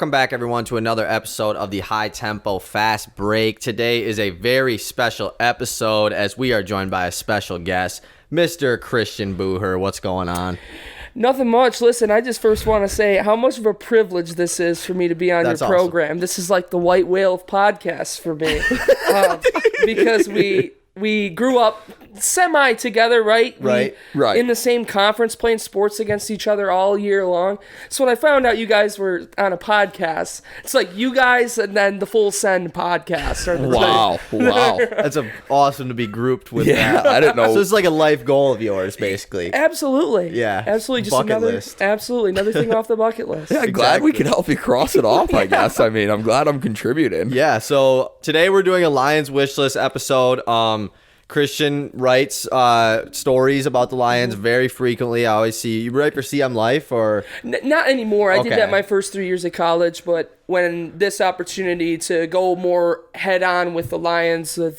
Welcome back, everyone, to another episode of the High Tempo Fast Break. Today is a very special episode as we are joined by a special guest, Mr. Christian Booher. What's going on? Nothing much. Listen, I just first want to say how much of a privilege this is for me to be on your program. Awesome. This is like the white whale of podcasts for me. Because we grew up semi together, right? Right. In the same conference, playing sports against each other all year long. So when I found out you guys were on a podcast, it's like you guys and then the Full Send podcast. Are the Wow. That's awesome to be grouped with. Yeah, that. I didn't know. So it's like a life goal of yours, basically. Absolutely. Yeah. Absolutely. Just Bucket another list. Absolutely. Another thing off the bucket list. Yeah, glad we could help you cross it off, I guess. I mean, I'm glad I'm contributing. Yeah, so today we're doing a Lions wish list episode. Christian writes stories about the Lions very frequently. I always see you write for CM Life or Not anymore. I did Okay. that my first 3 years of college, but when this opportunity to go more head on with the Lions, with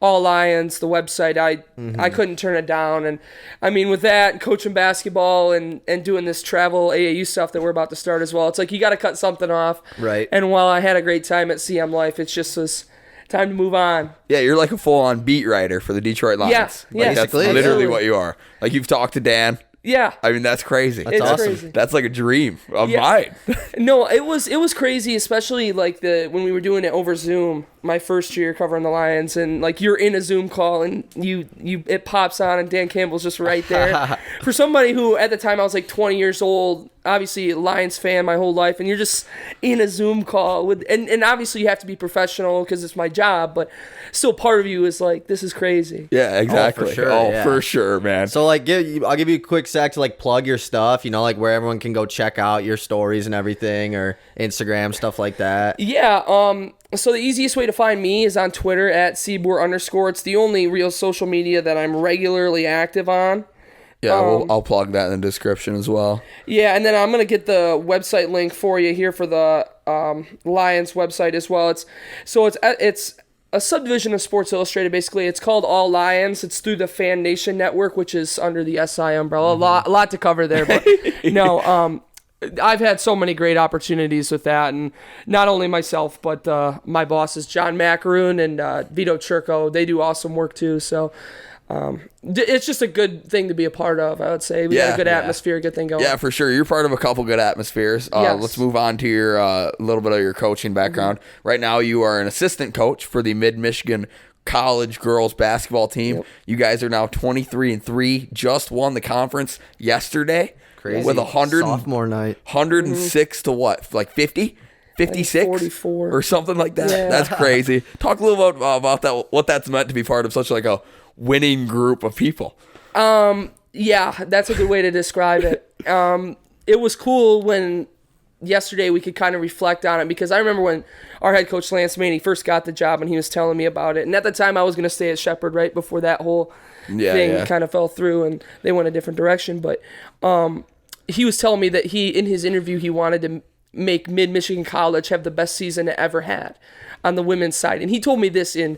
All Lions, the website, I couldn't turn it down. And I mean, with that, coaching basketball and doing this travel AAU stuff that we're about to start as well, it's like you got to cut something off. Right. And while I had a great time at CM Life, it's just this time to move on. Yeah, you're like a full-on beat writer for the Detroit Lions. Yeah, Like, yeah. that's Basically. literally Absolutely. what you are. Like, you've talked to Dan. Yeah. I mean, that's crazy. It's awesome. crazy. That's like a dream of Yeah. mine. No, it was crazy, especially like when we were doing it over Zoom my first year covering the Lions, and like you're in a Zoom call and it pops on and Dan Campbell's just right there. For somebody who at the time I was like 20 years old, obviously a Lions fan my whole life, and you're just in a Zoom call with and obviously you have to be professional because it's my job, but still part of you is like, this is crazy. Yeah, exactly. sure, For sure, man. So like I'll give you a quick sec to like plug your stuff, you know, like where everyone can go check out your stories and everything, or Instagram, stuff like that. Yeah, so the easiest way to find me is on Twitter at @cboer_. It's the only real social media that I'm regularly active on. Yeah, I'll plug that in the description as well. Yeah, and then I'm going to get the website link for you here for the Lions website as well. It's a subdivision of Sports Illustrated, basically. It's called All Lions. It's through the Fan Nation Network, which is under the SI umbrella. A lot to cover there, but no, I've had so many great opportunities with that, and not only myself, but my bosses, John Macaroon and Vito Churko. They do awesome work too, so it's just a good thing to be a part of, I would say. We got a good atmosphere, good thing going. Yeah, for sure. You're part of a couple good atmospheres. Yes. Let's move on to your little bit of your coaching background. Right now, you are an assistant coach for the Mid-Michigan College girls basketball team. Yep. You guys are now 23-3. Just won the conference yesterday. Crazy. With 100 sophomore night. 106 to what? Like 50? 56? 44. Or something like that. Yeah. That's crazy. Talk a little bit about that, what that's meant to be part of such like a winning group of people. Yeah, that's a good way to describe it. It was cool when yesterday we could kind of reflect on it, because I remember when our head coach Lance Maney first got the job and he was telling me about it. And at the time I was going to stay at Shepherd right before that whole thing kind of fell through and they went a different direction. But he was telling me that in his interview, he wanted to make Mid-Michigan College have the best season it ever had on the women's side. And he told me this in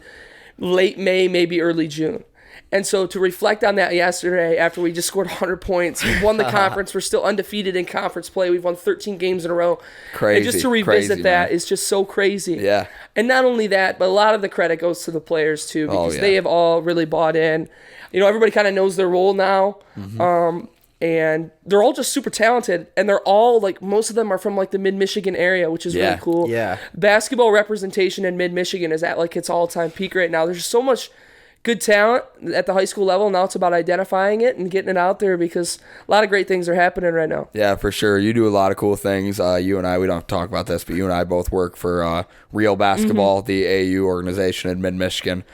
late May, maybe early June. And so to reflect on that yesterday, after we just scored 100 points, we won the conference, we're still undefeated in conference play, we've won 13 games in a row. Crazy. And just to revisit that man. is just so crazy. Yeah. And not only that, but a lot of the credit goes to the players too, because they have all really bought in. You know, everybody kind of knows their role now. And they're all just super talented, and they're all like, most of them are from like the Mid-Michigan area, which is really cool. Yeah. Basketball representation in Mid-Michigan is at like its all-time peak right now. There's just so much good talent at the high school level. Now it's about identifying it and getting it out there, because a lot of great things are happening right now. Yeah, for sure. You do a lot of cool things. You and I, we don't talk about this, but you and I both work for Real Basketball, the AAU organization in Mid-Michigan.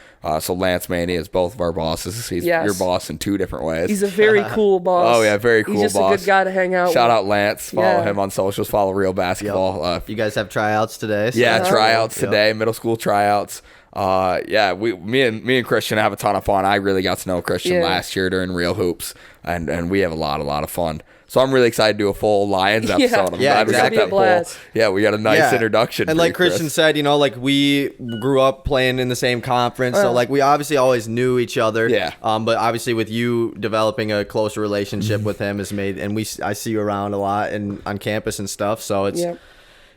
So Lance Maney is both of our bosses. He's your boss in two different ways. He's a very cool boss. Oh, yeah, very cool boss. He's just a good guy to hang out with. Shout out Lance. Follow him on socials. Follow Real Basketball. You guys have tryouts today? So. Yeah, tryouts today, middle school tryouts. Me and Christian have a ton of fun. I really got to know Christian last year during Real Hoops, and we have a lot of fun. So I'm really excited to do a full Lions episode. I'm glad exactly. we got that full. We got a nice introduction. And like Christian said, you know, like we grew up playing in the same conference, so like we obviously always knew each other. Yeah. But obviously with you developing a closer relationship with him has made, and I see you around a lot and on campus and stuff. So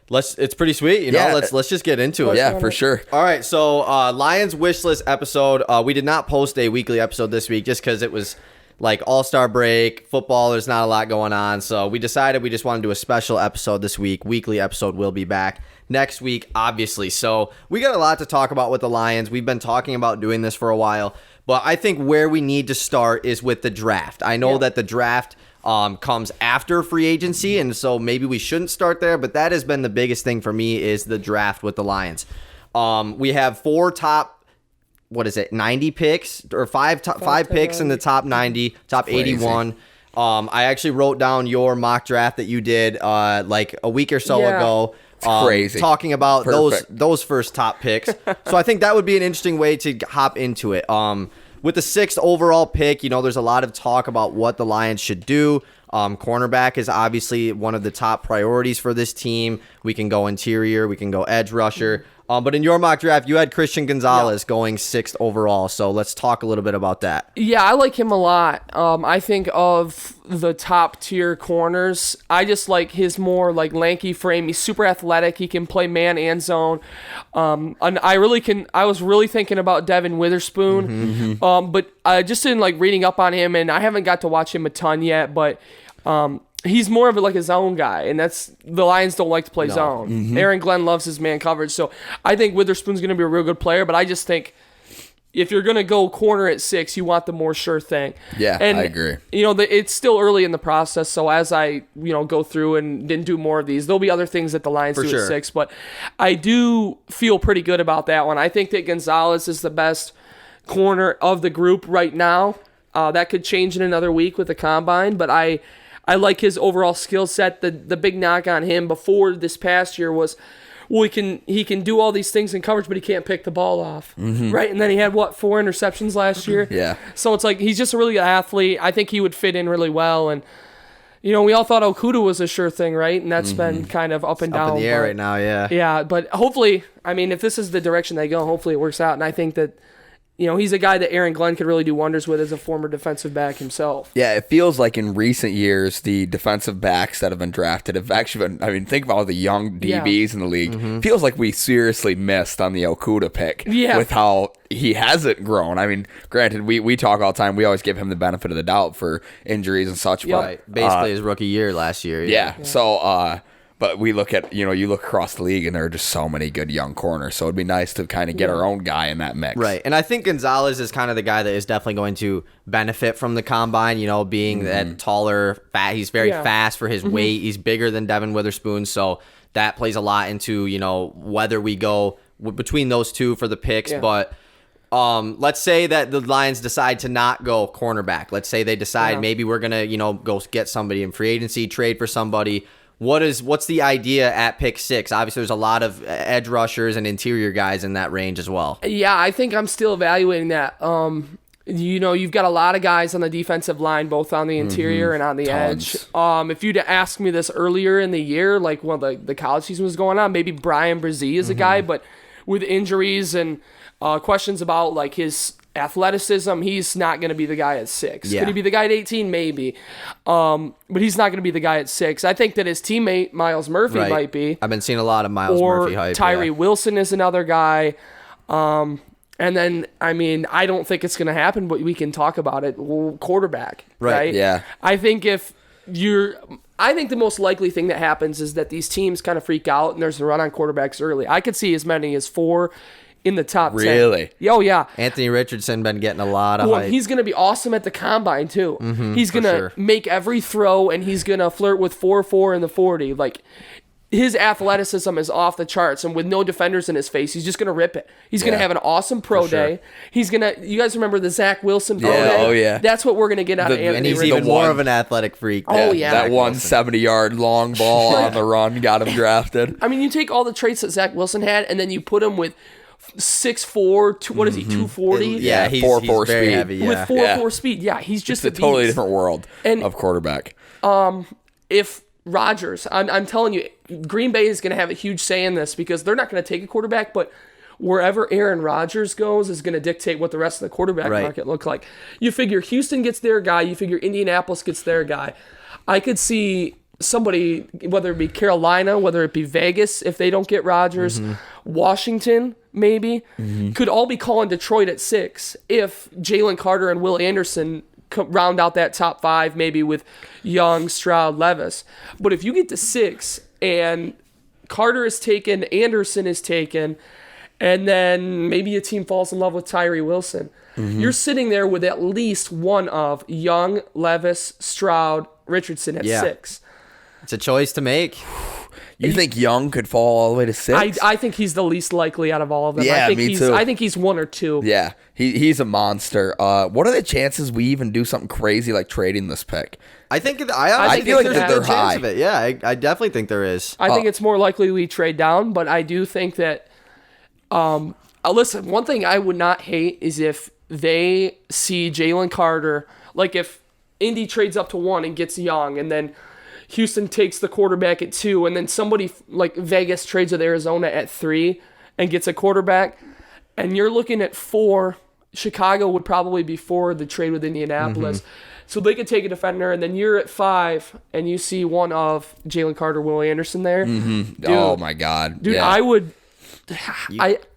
It's pretty sweet, you know. Yeah. Let's just get into it. Yeah, for sure. All right, so Lions wish list episode. We did not post a weekly episode this week just because it was like All-Star break, football. There's not a lot going on, so we decided we just want to do a special episode this week. Weekly episode will be back next week, obviously. So we got a lot to talk about with the Lions. We've been talking about doing this for a while, but I think where we need to start is with the draft. I know that the draft comes after free agency, and so maybe we shouldn't start there, but that has been the biggest thing for me is the draft with the Lions. We have 4 top, 90 picks, or 5 picks in the top 90, top Crazy. 81. I actually wrote down your mock draft that you did like a week or so ago. Crazy. Talking about Perfect. those first top picks. So I think that would be an interesting way to hop into it. With the 6th overall pick, you know, there's a lot of talk about what the Lions should do. Cornerback is obviously one of the top priorities for this team. We can go interior, we can go edge rusher. But in your mock draft, you had Christian Gonzalez going 6th overall. So let's talk a little bit about that. Yeah, I like him a lot. I think of the top tier corners, I just like his more like lanky frame. He's super athletic. He can play man and zone. And I was really thinking about Devin Witherspoon. But just in like reading up on him, and I haven't got to watch him a ton yet, but he's more of like a zone guy, and that's the Lions don't like to play zone. Aaron Glenn loves his man coverage, so I think Witherspoon's going to be a real good player. But I just think if you're going to go corner at 6, you want the more sure thing. Yeah, and, I agree. You know, it's still early in the process, so as I go through and didn't do more of these, there'll be other things that the Lions do at 6. But I do feel pretty good about that one. I think that Gonzalez is the best corner of the group right now. That could change in another week with the combine, but I like his overall skill set. The big knock on him before this past year was, well, he can do all these things in coverage, but he can't pick the ball off, right? And then he had 4 interceptions last year. Yeah. So it's like he's just a really good athlete. I think he would fit in really well, and we all thought Okuda was a sure thing, right? And that's been kind of up and down. Up in the air right now, yeah. Yeah, but hopefully, I mean, if this is the direction they go, hopefully it works out. And I think that he's a guy that Aaron Glenn could really do wonders with as a former defensive back himself. Yeah, it feels like in recent years, the defensive backs that have been drafted have actually been, I mean, think about all the young DBs in the league. Feels like we seriously missed on the Okuda pick with how he hasn't grown. I mean, granted, we talk all the time. We always give him the benefit of the doubt for injuries and such. Right. But Basically his rookie year last year. Yeah. So, but we look at, you look across the league and there are just so many good young corners. So it'd be nice to kind of get our own guy in that mix. Right. And I think Gonzalez is kind of the guy that is definitely going to benefit from the combine, being that taller, fat. He's very fast for his weight. He's bigger than Devin Witherspoon. So that plays a lot into, whether we go between those two for the picks. Yeah. But let's say that the Lions decide to not go cornerback. Let's say they decide maybe we're going to, go get somebody in free agency, trade for somebody. What's the idea at pick 6? Obviously, there's a lot of edge rushers and interior guys in that range as well. Yeah, I think I'm still evaluating that. You've got a lot of guys on the defensive line, both on the interior and on the edge. If you'd asked me this earlier in the year, like when the college season was going on, maybe Brian Brzee is a guy, but with injuries and questions about like his athleticism, he's not going to be the guy at 6. Could he be the guy at 18? Maybe. But he's not going to be the guy at 6. I think that his teammate, Myles Murphy, might be. I've been seeing a lot of Myles Murphy hype. Tyree Wilson is another guy. And then, I mean, I don't think it's going to happen, but we can talk about it. Quarterback, right? Yeah. I think I think the most likely thing that happens is that these teams kind of freak out and there's a run on quarterbacks early. I could see as many as 4 in the top 10. Really? Oh, yeah. Anthony Richardson been getting a lot of hype. He's going to be awesome at the combine, too. He's going to make every throw, and he's going to flirt with 4.4 in the 40. Like, his athleticism is off the charts, and with no defenders in his face, he's just going to rip it. He's going to have an awesome pro day. He's going to... You guys remember the Zach Wilson pro day? Oh, yeah. That's what we're going to get out of Anthony And he's Richardson. even more of an athletic freak. Oh, yeah. That 170-yard long ball on the run got him drafted. I mean, you take all the traits that Zach Wilson had, and then you put him with 6'4", what is he, 240? Yeah, he's 4.4 very speed. heavy. Yeah. With 4.4 speed. Yeah, he's just It's a totally different world of quarterback. If Rodgers, I'm telling you, Green Bay is going to have a huge say in this because they're not going to take a quarterback, but wherever Aaron Rodgers goes is going to dictate what the rest of the quarterback market looks like. You figure Houston gets their guy, you figure Indianapolis gets their guy. I could see somebody, whether it be Carolina, whether it be Vegas, if they don't get Rodgers, Washington maybe, could all be calling Detroit at 6 if Jalen Carter and Will Anderson round out that top 5, maybe with Young, Stroud, Levis. But if you get to 6 and Carter is taken, Anderson is taken, and then maybe a team falls in love with Tyree Wilson, you're sitting there with at least one of Young, Levis, Stroud, Richardson at 6. It's a choice to make. You think Young could fall all the way to 6? I think he's the least likely out of all of them. Yeah, me too. I think he's 1 or 2. Yeah, he's a monster. What are the chances we even do something crazy like trading this pick? I think I feel like there's a they're good high. chance of it. Yeah, I definitely think there is. I think it's more likely we trade down, but I do think that listen, one thing I would not hate is if they see Jalen Carter, like if Indy trades up to 1 and gets Young, and then Houston takes the quarterback at 2, and then somebody like Vegas trades with Arizona at 3 and gets a quarterback, and you're looking at 4. Chicago would probably be 4, the trade with Indianapolis. So they could take a defender, and then you're at 5, and you see one of Jalen Carter, Will Anderson there. Dude, Oh, my God. Dude, yeah. I would...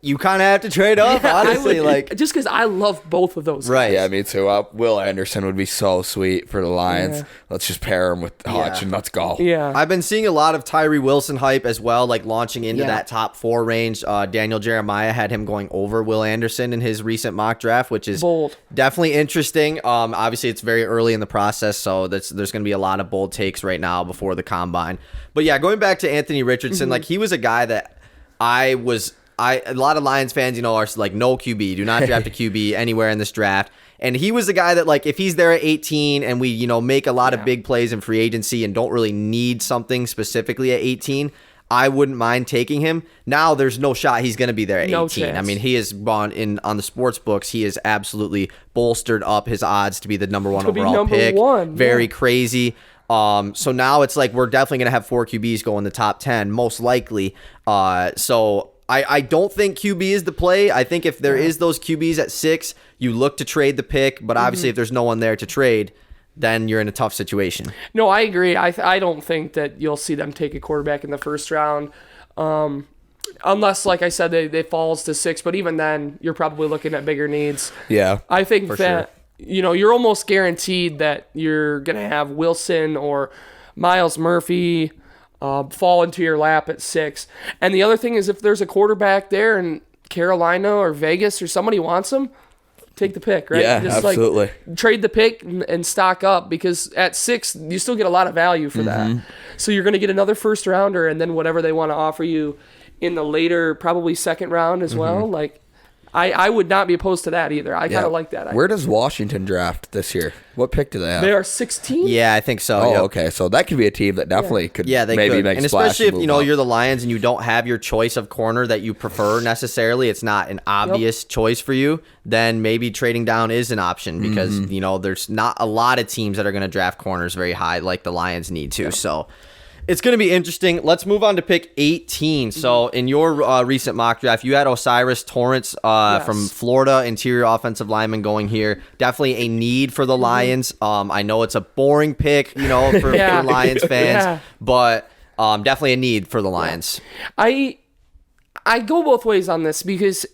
You kind of have to trade up, honestly. Just because I love both of those. Right. Yeah, me too. Will Anderson would be so sweet for the Lions. Yeah. Let's just pair him with Hutch and let's go. Yeah. I've been seeing a lot of Tyree Wilson hype as well, like launching into that top 4 range. Daniel Jeremiah had him going over Will Anderson in his recent mock draft, which is bold. Definitely interesting. Obviously, it's very early in the process, so there's going to be a lot of bold takes right now before the combine. But yeah, going back to Anthony Richardson, like he was a guy that a lot of Lions fans, are like, no QB, do not draft a QB anywhere in this draft. And he was the guy that, like, if he's there at 18 and we, make a lot of big plays in free agency and don't really need something specifically at 18, I wouldn't mind taking him. Now there's no shot he's going to be there at 18. Chance. I mean, he has gone in on the sports books. He has absolutely bolstered up his odds to be the number 1 overall pick. Very crazy. So now it's like we're definitely going to have 4 QBs go in the top 10, most likely. So I don't think QB is the play. I think if there is those QBs at 6, you look to trade the pick. But obviously, if there's no one there to trade, then you're in a tough situation. No, I agree. I don't think that you'll see them take a quarterback in the first round. Unless, like I said, they falls to 6. But even then, you're probably looking at bigger needs. Yeah. I think For that, you're almost guaranteed that you're going to have Wilson or Miles Murphy fall into your lap at 6. And the other thing is, if there's a quarterback there in Carolina or Vegas or somebody wants him, take the pick, right? Yeah, Just absolutely. Like, trade the pick and stock up, because at 6, you still get a lot of value for that. So you're going to get another first rounder, and then whatever they want to offer you in the later, probably second round as well. Like, I would not be opposed to that either. I kind of like that. Where does Washington draft this year? What pick do they have? They are 16. Yeah, I think so. Oh, yep. okay. So that could be a team that definitely could Yeah, they maybe could. make And a splash especially if, move up. you're the Lions and you don't have your choice of corner that you prefer necessarily, it's not an obvious choice for you, then maybe trading down is an option because, there's not a lot of teams that are going to draft corners very high like the Lions need to. So it's going to be interesting. Let's move on to pick 18. So in your recent mock draft, you had Osiris Torrance from Florida, interior offensive lineman going here. Definitely a need for the Lions. I know it's a boring pick, for Lions fans, but definitely a need for the Lions. I go both ways on this because,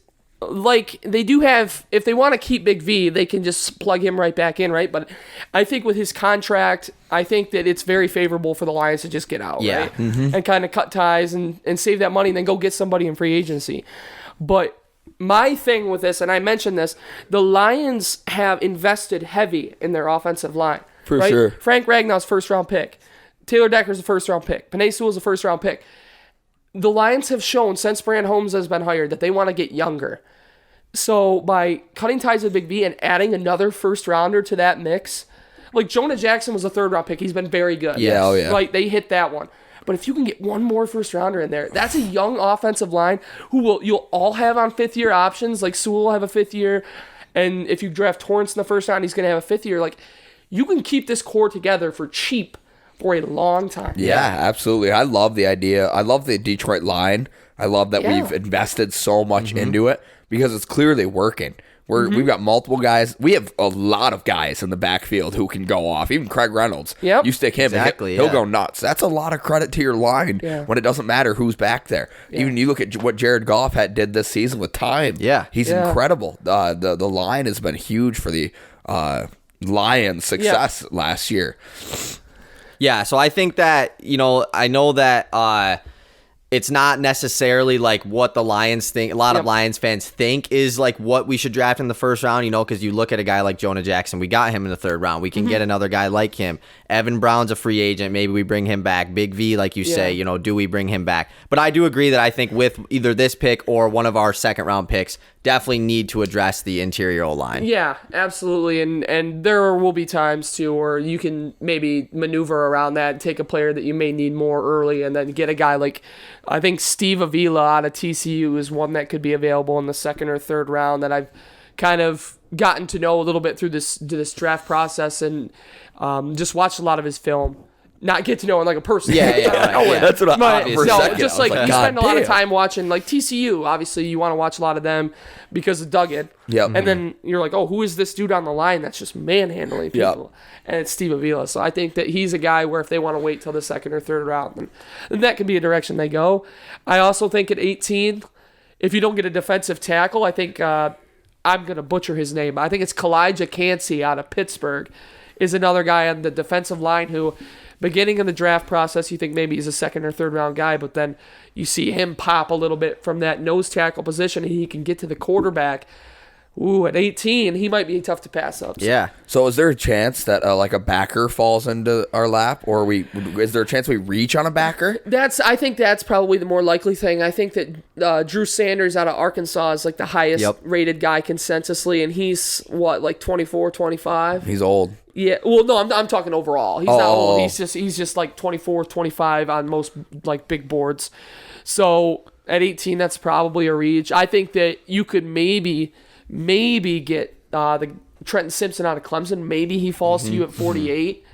like, they do have, if they want to keep Big V, they can just plug him right back in, right? But I think with his contract, I think that it's very favorable for the Lions to just get out, right? And kind of cut ties and save that money and then go get somebody in free agency. But my thing with this, and I mentioned this, the Lions have invested heavy in their offensive line. For right? sure. Frank Ragnow's first-round pick. Taylor Decker's a first-round pick. Panay Sewell's a first-round pick. The Lions have shown, since Brand Holmes has been hired, that they want to get younger. So by cutting ties with Big V and adding another first-rounder to that mix, like Jonah Jackson was a third-round pick. He's been very good. Yeah, oh yeah. Like, they hit that one. But if you can get one more first-rounder in there, that's a young offensive line you'll all have on fifth-year options. Like, Sewell will have a fifth year. And if you draft Torrance in the first round, he's going to have a fifth year. Like, you can keep this core together for cheap for a long time. Yeah, absolutely. I love the idea. I love the Detroit line. I love that we've invested so much into it because it's clearly working. We've got multiple guys. We have a lot of guys in the backfield who can go off. Even Craig Reynolds. Yep. You stick him, Exactly, he'll go nuts. That's a lot of credit to your line when it doesn't matter who's back there. Even you look at what Jared Goff did this season with time. Yeah. He's incredible. The line has been huge for the Lions' success last year. Yeah, so I think that, I know that it's not necessarily like what the Lions think. A lot of Lions fans think is like what we should draft in the first round, because you look at a guy like Jonah Jackson. We got him in the third round. We can get another guy like him. Evan Brown's a free agent. Maybe we bring him back. Big V, like you say, do we bring him back? But I do agree that I think with either this pick or one of our second round picks, definitely need to address the interior O-line. Yeah, absolutely. And there will be times too where you can maybe maneuver around that and take a player that you may need more early and then get a guy like, I think Steve Avila out of TCU is one that could be available in the second or third round that I've kind of gotten to know a little bit through this draft process and just watched a lot of his film. Not get to know him like a person. That's what I just like you spend a lot of time watching like TCU. Obviously, you want to watch a lot of them because of Duggan. Yep. And then you're like, oh, who is this dude on the line that's just manhandling people? And it's Steve Avila. So I think that he's a guy where if they want to wait till the second or third round, then that could be a direction they go. I also think at 18, if you don't get a defensive tackle, I think I'm going to butcher his name. I think it's Kalijah Cansey out of Pittsburgh is another guy on the defensive line who – beginning of the draft process, you think maybe he's a second or third round guy, but then you see him pop a little bit from that nose tackle position and he can get to the quarterback. Ooh, at 18, he might be tough to pass up. So. Yeah. So is there a chance that like a backer falls into our lap, or is there a chance we reach on a backer? I think that's probably the more likely thing. I think that Drew Sanders out of Arkansas is like the highest rated guy consensusly, and he's like 24, 25? He's old. Yeah, well, no, I'm talking overall. He's not old. He's just like 24, 25 on most like big boards. So at 18, that's probably a reach. I think that you could maybe get the Trenton Simpson out of Clemson. Maybe he falls to you at 48.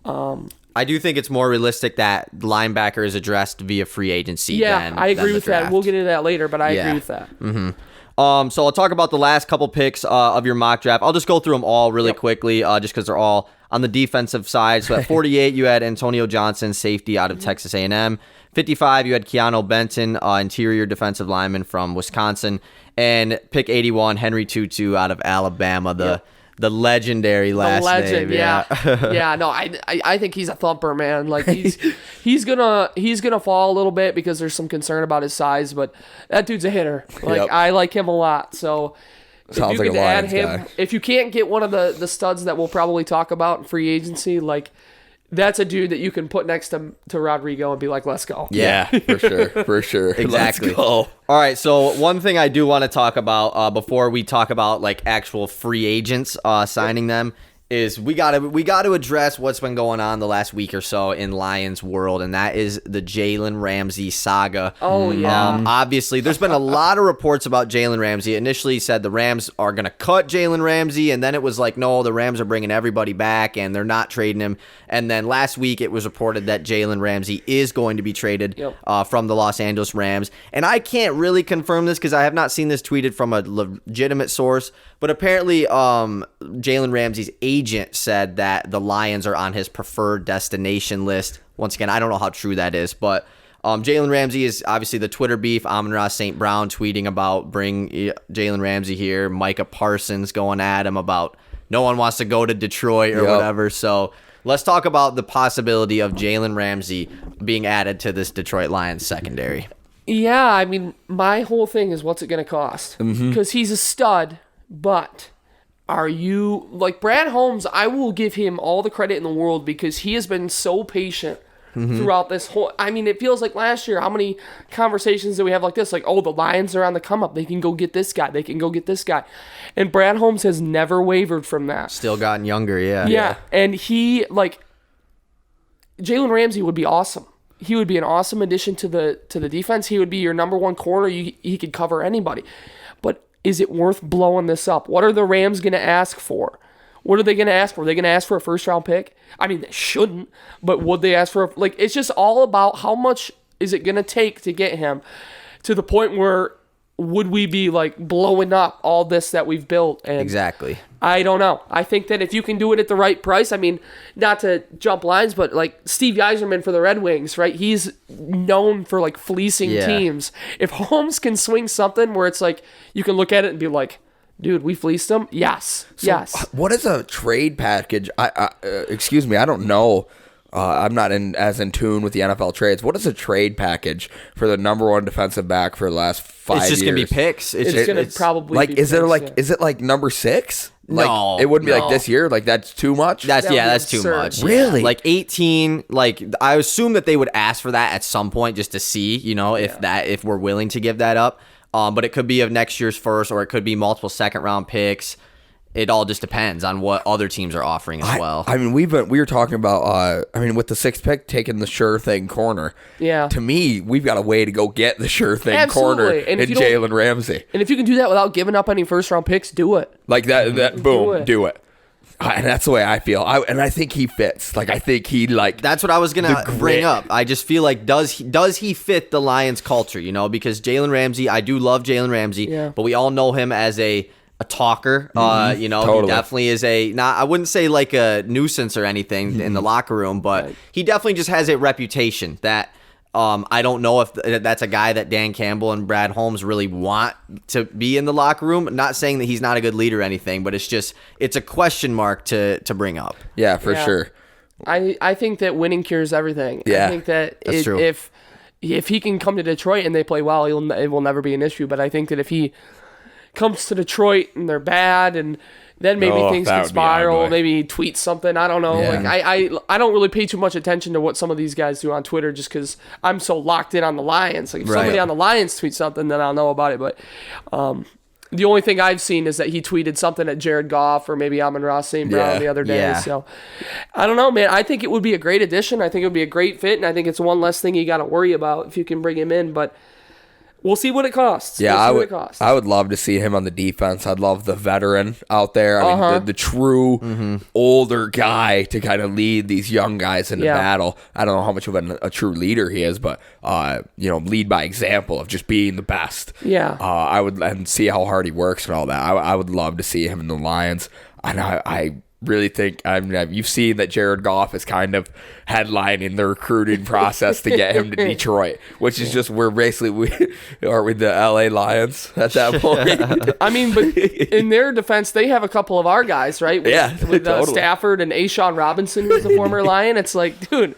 I do think it's more realistic that linebacker is addressed via free agency. Yeah, I agree with that. We'll get into that later, but I agree with that. Mm-hmm. So I'll talk about the last couple picks of your mock draft. I'll just go through them all really quickly, just because they're all on the defensive side. So at 48, you had Antonio Johnson, safety out of Texas A&M. 55, you had Keanu Benton, interior defensive lineman from Wisconsin. And pick 81, Henry Tutu out of Alabama, the legendary last name. Yeah. No, I think he's a thumper, man. Like he's gonna fall a little bit because there's some concern about his size, but that dude's a hitter. Like I like him a lot. So sounds like a Lions guy. If you can't get one of the studs that we'll probably talk about in free agency, like that's a dude that you can put next to Rodrigo and be like, let's go. Yeah, for sure. Exactly. Let's go. All right, so one thing I do want to talk about before we talk about like actual free agents signing them is we got to address what's been going on the last week or so in Lions world, and that is the Jalen Ramsey saga. Oh, yeah. Obviously, there's been a lot of reports about Jalen Ramsey. Initially said the Rams are going to cut Jalen Ramsey, and then it was like, no, the Rams are bringing everybody back, and they're not trading him. And then last week, it was reported that Jalen Ramsey is going to be traded from the Los Angeles Rams. And I can't really confirm this because I have not seen this tweeted from a legitimate source, but apparently Jalen Ramsey's agent said that the Lions are on his preferred destination list. Once again, I don't know how true that is, but Jalen Ramsey is obviously the Twitter beef. Amon-Ra St. Brown tweeting about bring Jalen Ramsey here. Micah Parsons going at him about no one wants to go to Detroit or whatever. So let's talk about the possibility of Jalen Ramsey being added to this Detroit Lions secondary. Yeah, I mean, my whole thing is what's it going to cost? Because he's a stud, but are you like Brad Holmes? I will give him all the credit in the world because he has been so patient throughout this whole. I mean, it feels like last year. How many conversations did we have like this? Like, oh, the Lions are on the come up. They can go get this guy. They can go get this guy. And Brad Holmes has never wavered from that. Still gotten younger, Yeah, and he like Jalen Ramsey would be awesome. He would be an awesome addition to the defense. He would be your number one corner. He could cover anybody. But is it worth blowing this up? What are the Rams going to ask for? What are they going to ask for? Are they going to ask for a first-round pick? I mean, they shouldn't, but would they ask for it's just all about how much is it going to take to get him to the point where would we be like blowing up all this that we've built? And Exactly. I don't know. I think that if you can do it at the right price, I mean, not to jump lines, but like Steve Yzerman for the Red Wings, right? He's known for like fleecing teams. If Holmes can swing something where it's like you can look at it and be like, dude, we fleeced him. Yes. What is a trade package? Excuse me, I don't know. I'm not as in tune with the NFL trades. What is a trade package for the number one defensive back for the last 5 years? It's just gonna be picks. It's gonna probably like. be Is picks, it like? yeah. Is it like number 6? Like, No, it wouldn't be no. like this year. Like that's too much. That's That would be that's too absurd. much. Really? Like 18. Like I assume that they would ask for that at some point just to see, if we're willing to give that up. But it could be of next year's first, or it could be multiple second round picks. It all just depends on what other teams are offering as well. I mean, we were talking about. With the 6th pick taking the sure thing corner. Yeah. To me, we've got a way to go get the sure thing corner Absolutely. And in if you don't- Jalen Ramsey. And if you can do that without giving up any first round picks, do it. Like that boom, it. do it. And that's the way I feel. I think he fits. Like I think he like. That's what I was gonna the bring grit. up. I just feel like does he fit the Lions culture? Because Jalen Ramsey, I do love Jalen Ramsey, but we all know him as a talker. He Totally. definitely is I wouldn't say like a nuisance or anything in the locker room, but he definitely just has a reputation that I don't know if that's a guy that Dan Campbell and Brad Holmes really want to be in the locker room. Not saying that he's not a good leader or anything, but it's a question mark to bring up. Yeah, for Yeah. sure. I think that winning cures everything. Yeah, I think that that's true. if he can come to Detroit and they play well, it will never be an issue. But I think that if he comes to Detroit and they're bad, and then maybe things that can would be spiral. ugly. Maybe he tweets something. I don't know. Yeah. Like I don't really pay too much attention to what some of these guys do on Twitter, just because I'm so locked in on the Lions. Like if somebody on the Lions tweets something, then I'll know about it. But the only thing I've seen is that he tweeted something at Jared Goff or maybe Amon-Ra St. Brown Yeah. the other day. Yeah. So I don't know, man. I think it would be a great addition. I think it would be a great fit, and I think it's one less thing you got to worry about if you can bring him in. But we'll see what it costs. Yeah, we'll see I what would. it costs. I would love to see him on the defense. I'd love the veteran out there. I mean, the true older guy to kind of lead these young guys into battle. I don't know how much of a true leader he is, but lead by example of just being the best. Yeah. I would, and see how hard he works and all that. I would love to see him in the Lions. And I really think, you've seen that Jared Goff is kind of headlining the recruiting process to get him to Detroit, which is just, we're basically, are we the LA Lions at that point? I mean, but in their defense, they have a couple of our guys, right? With totally. Stafford and Ashawn Robinson, who's a former Lion. It's like, dude,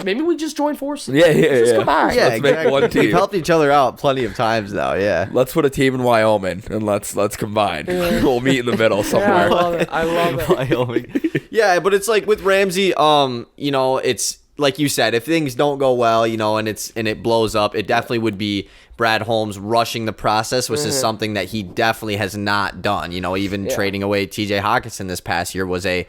maybe we just join forces. Just combine. Yeah, Let's make exactly. one team. We've helped each other out plenty of times now. Yeah. Let's put a team in Wyoming and let's combine. We'll meet in the middle Yeah, somewhere. I love it. I love it. Wyoming. Yeah, but it's like with Ramsey, it's like you said, if things don't go well, and it blows up, it definitely would be Brad Holmes rushing the process, which is something that he definitely has not done. Even trading away TJ Hawkinson this past year was a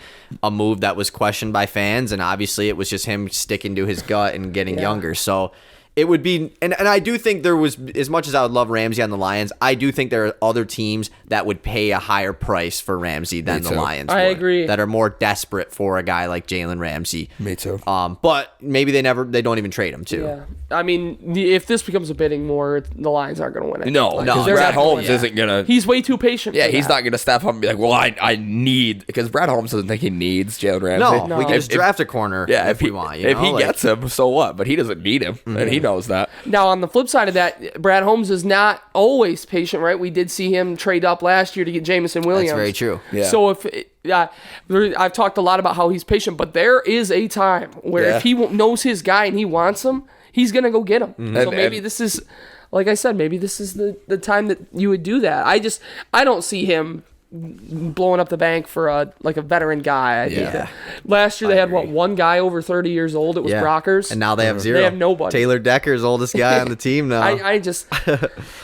move that was questioned by fans, and obviously it was just him sticking to his gut and getting younger. So it would be, and I do think there was, as much as I would love Ramsey on the Lions, I do think there are other teams that would pay a higher price for Ramsey than the Lions I would, agree. that are more desperate for a guy like Jalen Ramsey. Me too. But maybe they don't even trade him too. Yeah. I mean, if this becomes a bidding war, the Lions aren't going to win it. No, because they're Brad not gonna Holmes win it. isn't gonna. He's way too patient. Yeah, for he's that. not gonna step up and be like, "Well, I need," because Brad Holmes doesn't think he needs Jalen Ramsey. No, we can just draft a corner if we want. If he gets him, so what? But he doesn't need him, and he knows that. Now, on the flip side of that, Brad Holmes is not always patient, right? We did see him trade up last year to get Jamison Williams. That's very true. Yeah. So I've talked a lot about how he's patient, but there is a time where if he knows his guy and he wants him, he's going to go get him. So maybe this is, like I said, maybe this is the time that you would do that. I don't see him blowing up the bank for a veteran guy. I think that last year they had one guy over 30 years old. It was Brockers, and now they have zero. They have nobody. Taylor Decker's oldest guy on the team now. I just,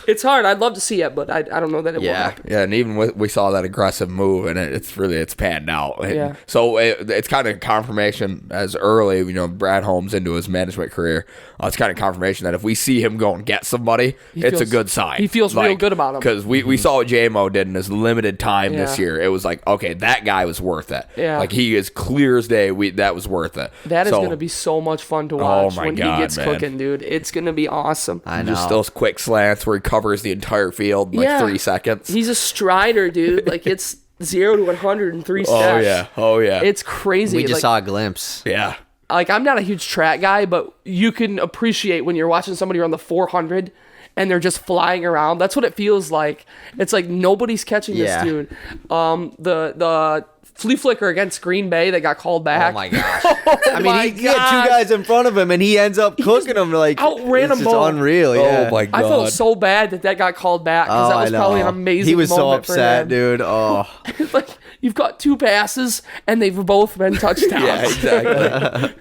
it's hard. I'd love to see it, but I don't know that it will happen. Yeah, and even we saw that aggressive move, and it's panned out. And Yeah. So it's kind of confirmation as early, Brad Holmes into his management career. It's kind of confirmation that if we see him go and get somebody, it's a good sign. He feels real good about him. Because we saw what JMO did in his limited time this Yeah. year. It was like, okay, that guy was worth it. Yeah. Like he is clearly clear as day, that was worth it. That is going to be so much fun to watch when he gets cooking, dude. It's going to be awesome. I know. Just those quick slants where he covers the entire field in like 3 seconds. He's a strider, dude. Like, it's 0 to 100 in 3 steps. Oh, yeah. It's crazy. We just saw a glimpse. Yeah. Like, I'm not a huge track guy, but you can appreciate when you're watching somebody run the 400 and they're just flying around. That's what it feels like. It's like nobody's catching this dude. The flea flicker against Green Bay that got called back. Oh my gosh! I mean, he had 2 guys in front of him, and he ends up cooking them. Like, outran them it's both. Unreal. Yeah. Oh my god! I felt so bad that got called back because that was probably an amazing. He was so moment upset, dude. Oh, it's like you've got 2 passes and they've both been touchdowns. Yeah, exactly.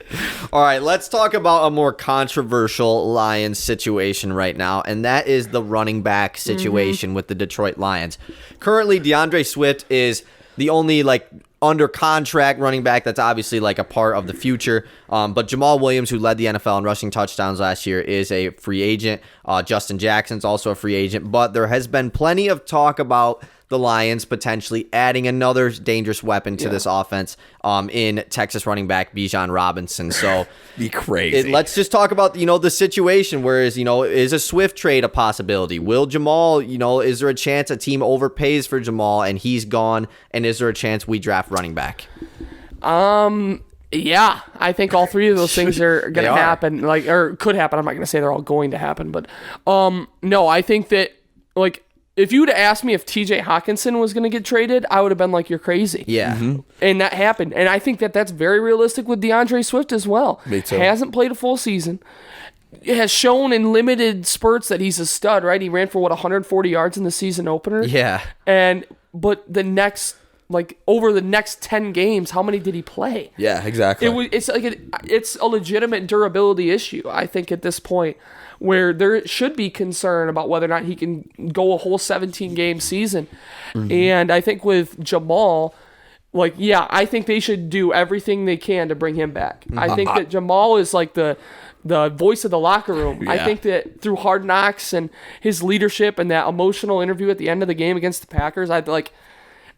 All right, let's talk about a more controversial Lions situation right now, and that is the running back situation with the Detroit Lions. Currently, DeAndre Swift is the only under contract running back that's obviously a part of the future. But Jamal Williams, who led the NFL in rushing touchdowns last year, is a free agent. Justin Jackson's also a free agent. But there has been plenty of talk about the Lions potentially adding another dangerous weapon to this offense in Texas running back Bijan Robinson. So be crazy. Let's just talk about the situation. Whereas is a Swift trade a possibility? Will Jamal? Is there a chance a team overpays for Jamal and he's gone? And is there a chance we draft running back? Yeah, I think all 3 of those things are going to happen, or could happen. I'm not going to say they're all going to happen, but no, I think that if you would have asked me if TJ Hawkinson was going to get traded, I would have been like, you're crazy. Yeah. Mm-hmm. And that happened. And I think that that's very realistic with DeAndre Swift as well. Me too. Hasn't played a full season. Has shown in limited spurts that he's a stud, right? He ran for 140 yards in the season opener. Yeah. But the next, over the next 10 games, how many did he play? Yeah, exactly. It's a legitimate durability issue, I think, at this point, where there should be concern about whether or not he can go a whole 17-game season. Mm-hmm. And I think with Jamal, I think they should do everything they can to bring him back. I think that Jamal is the voice of the locker room. Yeah. I think that through Hard Knocks and his leadership and that emotional interview at the end of the game against the Packers,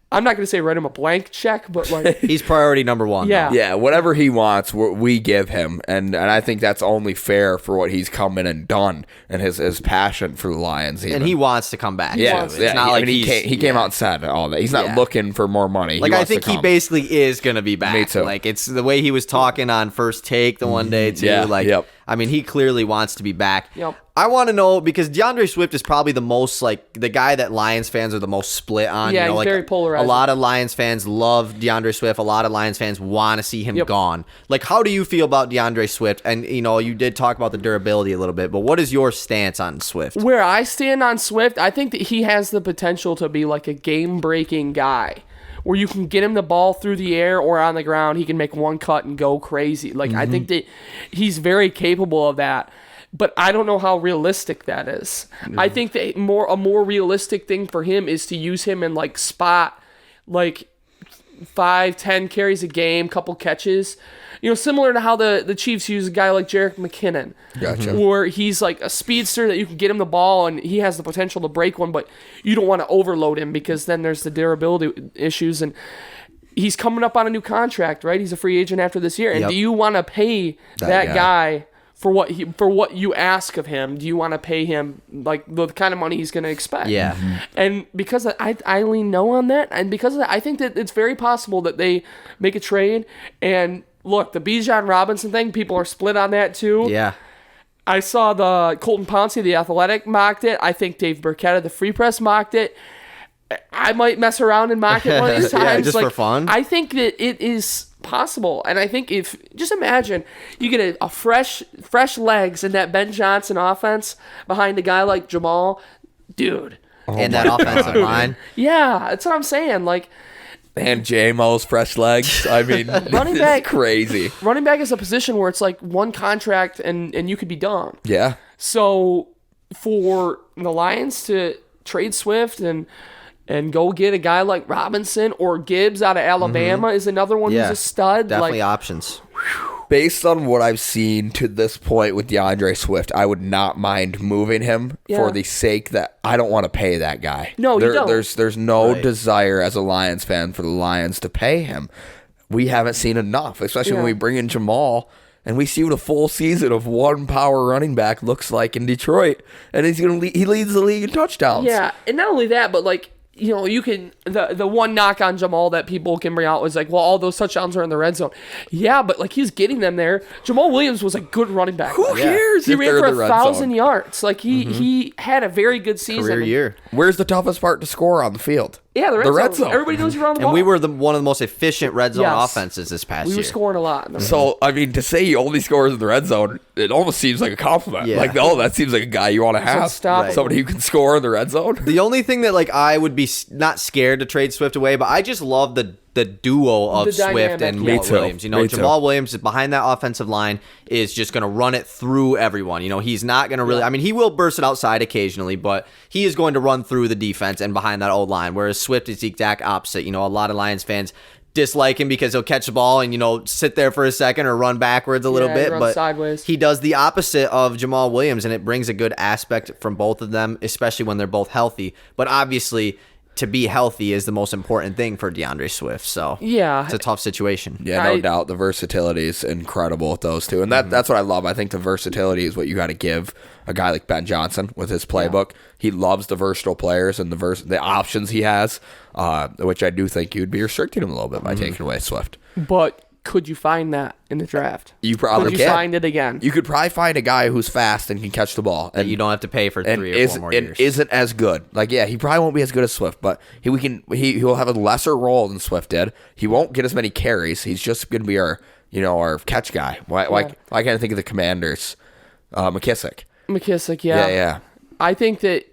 I'm not going to say write him a blank check, but he's priority number 1. Yeah. Yeah, whatever he wants, we give him. And I think that's only fair for what he's come in and done and his passion for the Lions. Even. And he wants to come back. Yeah, it's not he came out and said all that. He's not looking for more money. I think he basically is going to be back. Me too. It's the way he was talking on First Take the one day, too. Yeah, I mean, he clearly wants to be back. Yep. I want to know, because DeAndre Swift is probably the most, the guy that Lions fans are the most split on. Yeah, he's very polarizing. A lot of Lions fans love DeAndre Swift. A lot of Lions fans want to see him gone. How do you feel about DeAndre Swift? And, you did talk about the durability a little bit, but what is your stance on Swift? Where I stand on Swift, I think that he has the potential to be a game-breaking guy, where you can get him the ball through the air or on the ground. He can make one cut and go crazy. I think that he's very capable of that. But I don't know how realistic that is. Mm-hmm. I think that a more realistic thing for him is to use him in spot 5-10 carries a game, couple catches. Similar to how the Chiefs use a guy like Jerick McKinnon. Gotcha. Where he's a speedster that you can get him the ball and he has the potential to break one, but you don't want to overload him because then there's the durability issues. And he's coming up on a new contract, right? He's a free agent after this year. And do you want to pay that guy for what you ask of him? Do you want to pay him the kind of money he's going to expect? Yeah. Mm-hmm. And because I lean no on that, and because of that, I think that it's very possible that they make a trade. And look, the Bijan Robinson thing, people are split on that too. Yeah. I saw the Colton Pouncy, the Athletic, mocked it. I think Dave Burkett of the Free Press mocked it. I might mess around and mock it one of these times. Yeah, just for fun. I think that it is possible, and I think just imagine you get a fresh legs in that Ben Johnson offense behind a guy like Jamal, dude. And that offensive line. Yeah, that's what I'm saying. And J-Mo's fresh legs. I mean, running back crazy. Running back is a position where it's one contract and you could be done. Yeah. So for the Lions to trade Swift and go get a guy like Robinson or Gibbs out of Alabama is another one who's a stud. Definitely options. Based on what I've seen to this point with DeAndre Swift, I would not mind moving him for the sake that I don't want to pay that guy. No, you don't. There's no desire as a Lions fan for the Lions to pay him. we haven't seen enough, especially when we bring in Jamal. And we see what a full season of one power running back looks like in Detroit. And he leads the league in touchdowns. Yeah, and not only that, but like, you know, you can the one knock on Jamal that people can bring out was like, well, all those touchdowns are in the red zone. Yeah, but like he's getting them there. Jamal Williams was a good running back. Who cares? He if ran they're for in the red 1,000 zone? yards. Like he had a very good season. Career year. Where's the toughest part to score on the field? Yeah, the red zone. Everybody knows you run the ball. And we were one of the most efficient red zone Yes. offenses this past We year. were scoring a lot. In the red zone. So, I mean, to say he only scores in the red zone, it almost seems like a compliment. Yeah. Like, that seems like a guy you want to have. unstoppable. Somebody who can score in the red zone. The only thing that like I would be not scared to trade Swift away, but I just love the duo of The Swift dynamic, and yeah. Me too. Williams. You know, Me too. Jamal Williams is behind that offensive line is just going to run it through everyone. You know, he's not going to really. I mean, he will burst it outside occasionally, but he is going to run through the defense and behind that old line. Whereas Swift is the exact opposite. You know, a lot of Lions fans dislike him because he'll catch the ball and, you know, sit there for a second or run backwards a little Yeah, he bit, runs but sideways. he does the opposite of Jamal Williams, and it brings a good aspect from both of them, especially when they're both healthy. But obviously, to be healthy is the most important thing for DeAndre Swift. So Yeah. it's a tough situation. Yeah, no doubt. The versatility is incredible with those two. And that's what I love. I think the versatility is what you got to give a guy like Ben Johnson with his playbook. He loves the versatile players and the options he has, which I do think you'd be restricting him a little bit by taking away Swift. But could you find that in the draft? You probably Could you can. find it again? You could probably find a guy who's fast and can catch the ball. And you don't have to pay for and 3 or 4 more years. isn't as good. Like, yeah, he probably won't be as good as Swift, but he will have a lesser role than Swift did. He won't get as many carries. He's just going to be our catch guy. Why can't I think of the Commanders? McKissick. Yeah. Yeah. I think that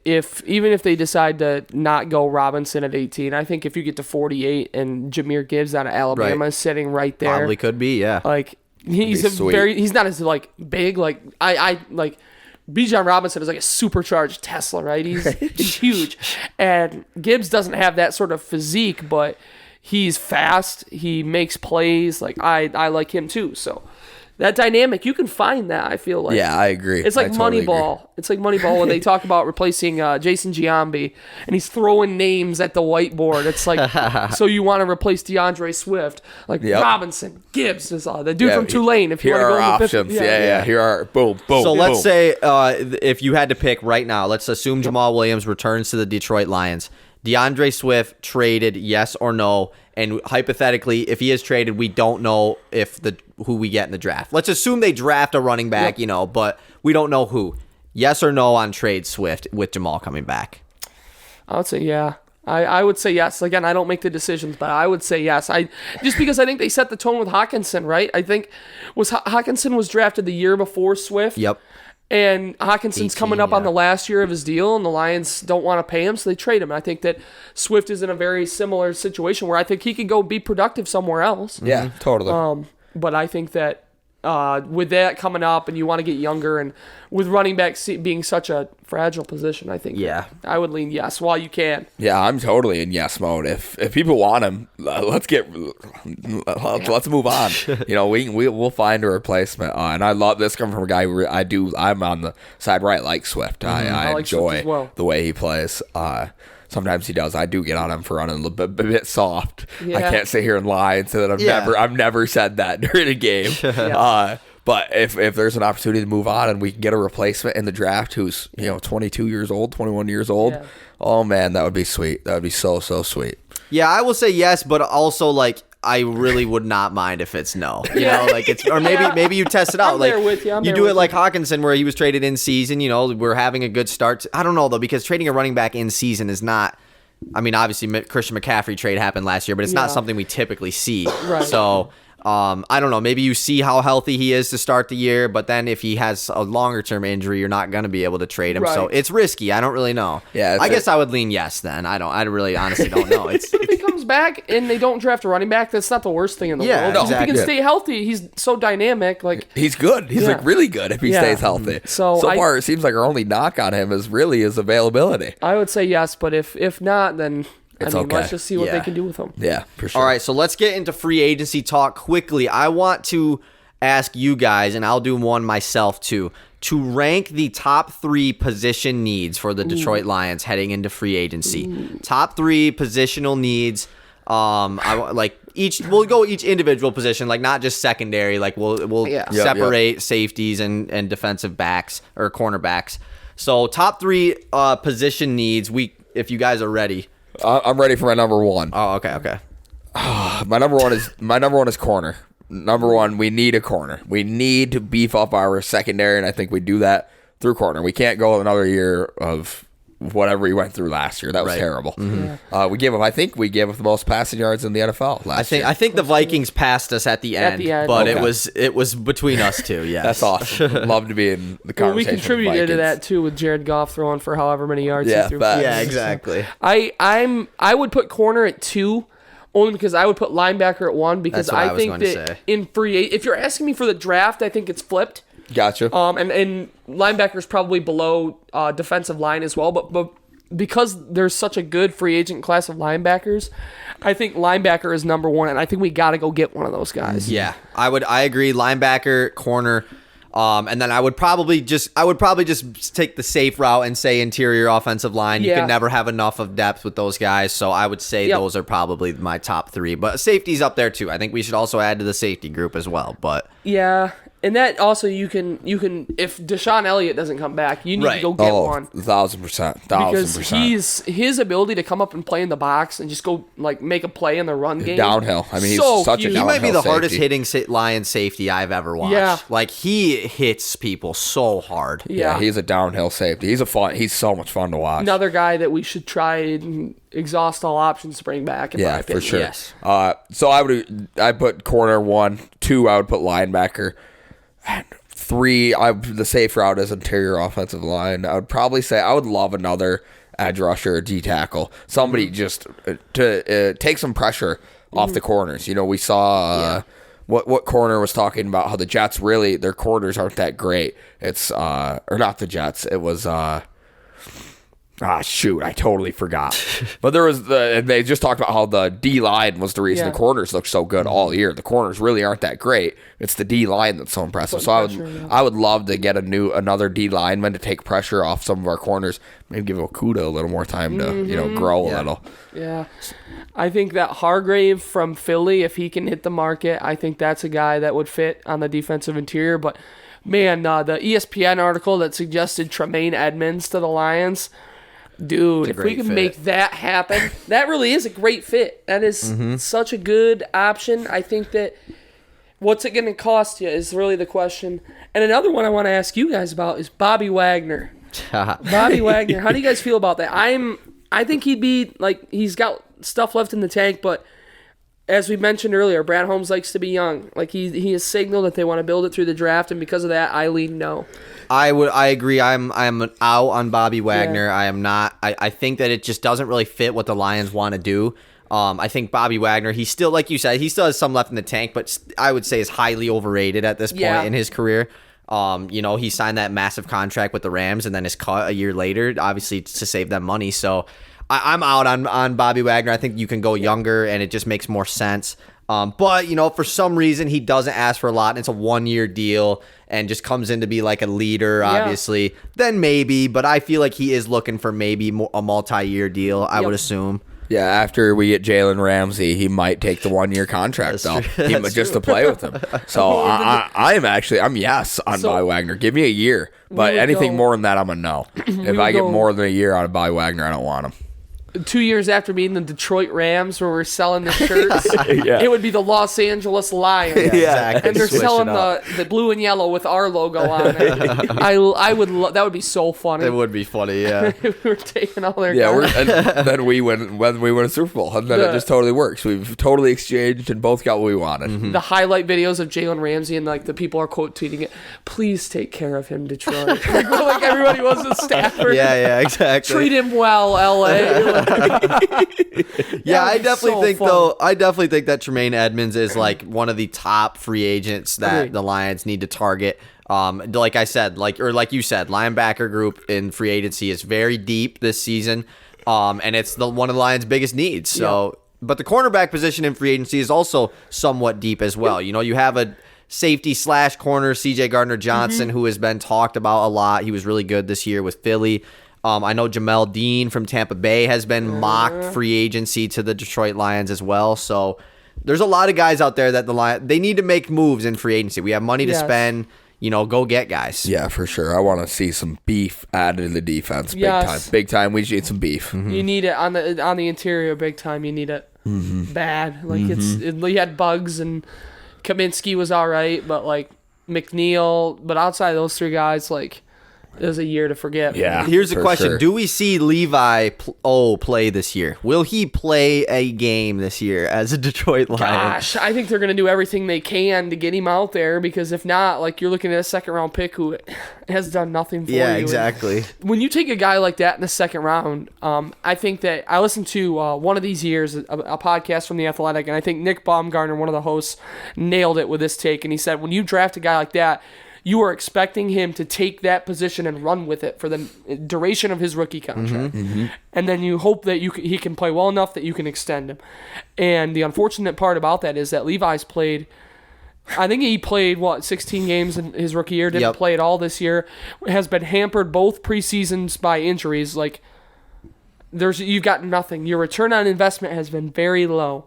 even if they decide to not go Robinson at 18, I think if you get to 48 and Jahmyr Gibbs out of Alabama Right. is sitting right there, Probably could be, yeah. like he's Be sweet. he's not as like big. Like I like Bijan Robinson is like a supercharged Tesla, right? He's huge, and Gibbs doesn't have that sort of physique, but he's fast. He makes plays. Like I like him too. So that dynamic, you can find that. I feel like Yeah, I agree. It's like I totally Moneyball. It's like Moneyball when they talk about replacing Jason Giambi, and he's throwing names at the whiteboard. It's like, so you want to replace DeAndre Swift, like Yep. Robinson, Gibbs, is the dude Yeah, from Tulane. If you here want to go are in the fifth, options. Yeah. Here are boom. So let's boom. say if you had to pick right now, let's assume Jamal Williams returns to the Detroit Lions. DeAndre Swift traded, yes or no? And hypothetically, if he is traded, we don't know who we get in the draft. Let's assume they draft a running back, but we don't know who. Yes or no on trade Swift with Jamal coming back? I would say yeah. I would say yes. Again, I don't make the decisions, but I would say yes. Just because I think they set the tone with Hawkinson, right? I think Hawkinson was drafted the year before Swift. Yep. And Hawkinson's 18, coming up on yeah. the last year of his deal, and the Lions don't want to pay him, so they trade him. And I think that Swift is in a very similar situation where I think he could go be productive somewhere else. Yeah, totally. But I think that with that coming up, and you want to get younger, and with running back being such a fragile position, I think Yeah. I would lean yes while you can. Yeah, I'm totally in yes mode. If people want him, let's move on. We'll find a replacement. And I love this coming from a guy who I'm on the side where I like Swift. I like Swift enjoy as well. the way he plays. Sometimes he does. I do get on him for running a bit soft. Yeah. I can't sit here and lie and say that I've never said that during a game. But if there's an opportunity to move on and we can get a replacement in the draft who's 22 years old, 21 years old, Yeah. oh man, that would be sweet. That would be so sweet. Yeah, I will say yes, but also like I really would not mind if it's no. Or maybe you test it out. I'm like there with you. I'm you there do with it like you. Hawkinson where he was traded in season. We're having a good start. I don't know though, because trading a running back in season is not. I mean, obviously Christian McCaffrey trade happened last year, but it's not something we typically see. Right. So. I don't know. Maybe you see how healthy he is to start the year, but then if he has a longer term injury, you're not going to be able to trade him. Right. So it's risky. I don't really know. Yeah, I guess I would lean yes then. I really honestly don't know. It's If he comes back and they don't draft a running back, that's not the worst thing in the Yeah, world. If he exactly. can stay healthy, he's so dynamic. Like He's good. He's like really good if he Yeah. stays healthy. So far, it seems like our only knock on him is really his availability. I would say yes, but if not, then okay. let's just see what they Yeah. can do with him. Yeah, for sure. All right, so let's get into free agency talk quickly. I want to ask you guys, and I'll do one myself too, to rank the top 3 position needs for the Detroit Lions heading into free agency. Top 3 positional needs. we'll go each individual position, like not just secondary. Like we'll separate safeties and defensive backs or cornerbacks. So top 3 position needs. If you guys are ready. I'm ready for my number 1. Oh, okay. My number one is corner. Number 1, we need a corner. We need to beef up our secondary, and I think we do that through corner. We can't go another year of whatever we went through last year. That was terrible. Mm-hmm. I think we gave up the most passing yards in the NFL last year. I think the Vikings passed us at the end, but okay. it was between us two. Yeah, that's awesome. Love to be in the conversation. Well, we contributed to that too with Jared Goff throwing for however many yards he threw. Yeah, exactly. I would put corner at 2. Only because I would put linebacker at 1 because I think that in if you're asking me for the draft, I think it's flipped. Gotcha. And linebacker's probably below defensive line as well, but because there's such a good free agent class of linebackers, I think linebacker is number 1, and I think we got to go get one of those guys. Yeah, I agree. Linebacker, corner. And then I would probably just take the safe route and say interior offensive line. You can never have enough of depth with those guys, so I would say those are probably my top 3. But safety's up there too. I think we should also add to the safety group as well. But yeah, and that also you can if Deshaun Elliott doesn't come back, you need to go get one. 1,000%. Because his ability to come up and play in the box and just go like make a play in the run game downhill. I mean, he's such a downhill. He might be the safety. hardest hitting Lions safety I've ever watched. Yeah. Like he hits people so hard. Yeah, he's a downhill safety. He's so much fun to watch. Another guy that we should try and exhaust all options to bring back. In my opinion. For sure. Yes. So I put corner 1, 2. I would put linebacker. 3, the safe route is interior offensive line. I would probably say I would love another edge rusher or D tackle. Somebody just to take some pressure off the corners. You know, we saw what corner was talking about how the Jets really their corners aren't that great. It's or not the Jets. It was I totally forgot. But they just talked about how the D line was the reason the corners look so good all year. The corners really aren't that great. It's the D line that's so impressive. So I would love to get another D lineman to take pressure off some of our corners. Maybe give Okuda a little more time to grow a little. Yeah. I think that Hargrave from Philly, if he can hit the market, I think that's a guy that would fit on the defensive interior. But man, the ESPN article that suggested Tremaine Edmonds to the Lions. Dude, if we can make that happen, that really is a great fit. That is such a good option. I think that what's it going to cost you is really the question. And another one I want to ask you guys about is Bobby Wagner. Bobby Wagner, how do you guys feel about that? I think he'd be like he's got stuff left in the tank, but as we mentioned earlier, Brad Holmes likes to be young. Like he has signaled that they want to build it through the draft, and because of that, I lean no. I agree. I'm out on Bobby Wagner. I am not. I think that it just doesn't really fit what the Lions want to do. I think Bobby Wagner, he's still, like you said, he still has some left in the tank, but I would say is highly overrated at this point in his career. He signed that massive contract with the Rams and then is cut a year later, obviously to save them money. So I'm out on Bobby Wagner. I think you can go younger and it just makes more sense. But, for some reason, he doesn't ask for a lot. And it's a 1-year deal and just comes in to be like a leader, obviously. Then maybe, but I feel like he is looking for maybe a multi-year deal, I would assume. Yeah, after we get Jalen Ramsey, he might take the 1-year contract, though. Just to play with him. So I'm yes on Bobby Wagner. Give me a year. But anything more than that, I'm a no. If I get more than a year out of Bobby Wagner, I don't want him. 2 years after being the Detroit Rams, where we're selling the shirts, it would be the Los Angeles Lions. Exactly. And they're selling the blue and yellow with our logo on it. I would that would be so funny. It would be funny, yeah. We're taking all their and then we win a Super Bowl, and then it just totally works. We've totally exchanged and both got what we wanted. Mm-hmm. The highlight videos of Jalen Ramsey and like the people are quote tweeting it. Please take care of him, Detroit. like everybody was a Stafford. Yeah, exactly. Treat him well, LA. I definitely think that Tremaine Edmonds is like one of the top free agents that the Lions need to target. Like I said, like you said, linebacker group in free agency is very deep this season. And it's one of the Lions' biggest needs. So, but the cornerback position in free agency is also somewhat deep as well. You have a safety / corner, CJ Gardner-Johnson, who has been talked about a lot. He was really good this year with Philly. I know Jamel Dean from Tampa Bay has been mocked free agency to the Detroit Lions as well. So there's a lot of guys out there that they need to make moves in free agency. We have money to spend. Go get guys. Yeah, for sure. I want to see some beef added to the defense. Yes. Big time. We need some beef. Mm-hmm. You need it on the interior big time. You need it bad. Like you had Bugs and Kaminsky was all right, but like McNeil. But outside of those three guys, like it was a year to forget. Yeah. Here's the question: sure. Do we see Levi play this year? Will he play a game this year as a Detroit Lion? Gosh, I think they're going to do everything they can to get him out there, because if not, like, you're looking at a second-round pick who has done nothing for you. Yeah, exactly. And when you take a guy like that in the second round, I think that I listened to one of these years, a podcast from The Athletic, and I think Nick Baumgartner, one of the hosts, nailed it with this take, and he said, when you draft a guy like that, you are expecting him to take that position and run with it for the duration of his rookie contract. And then you hope that he can play well enough that you can extend him. And the unfortunate part about that is that Levi's played, I think he played, 16 games in his rookie year, didn't play at all this year, has been hampered both preseasons by injuries. Like, you've got nothing. Your return on investment has been very low.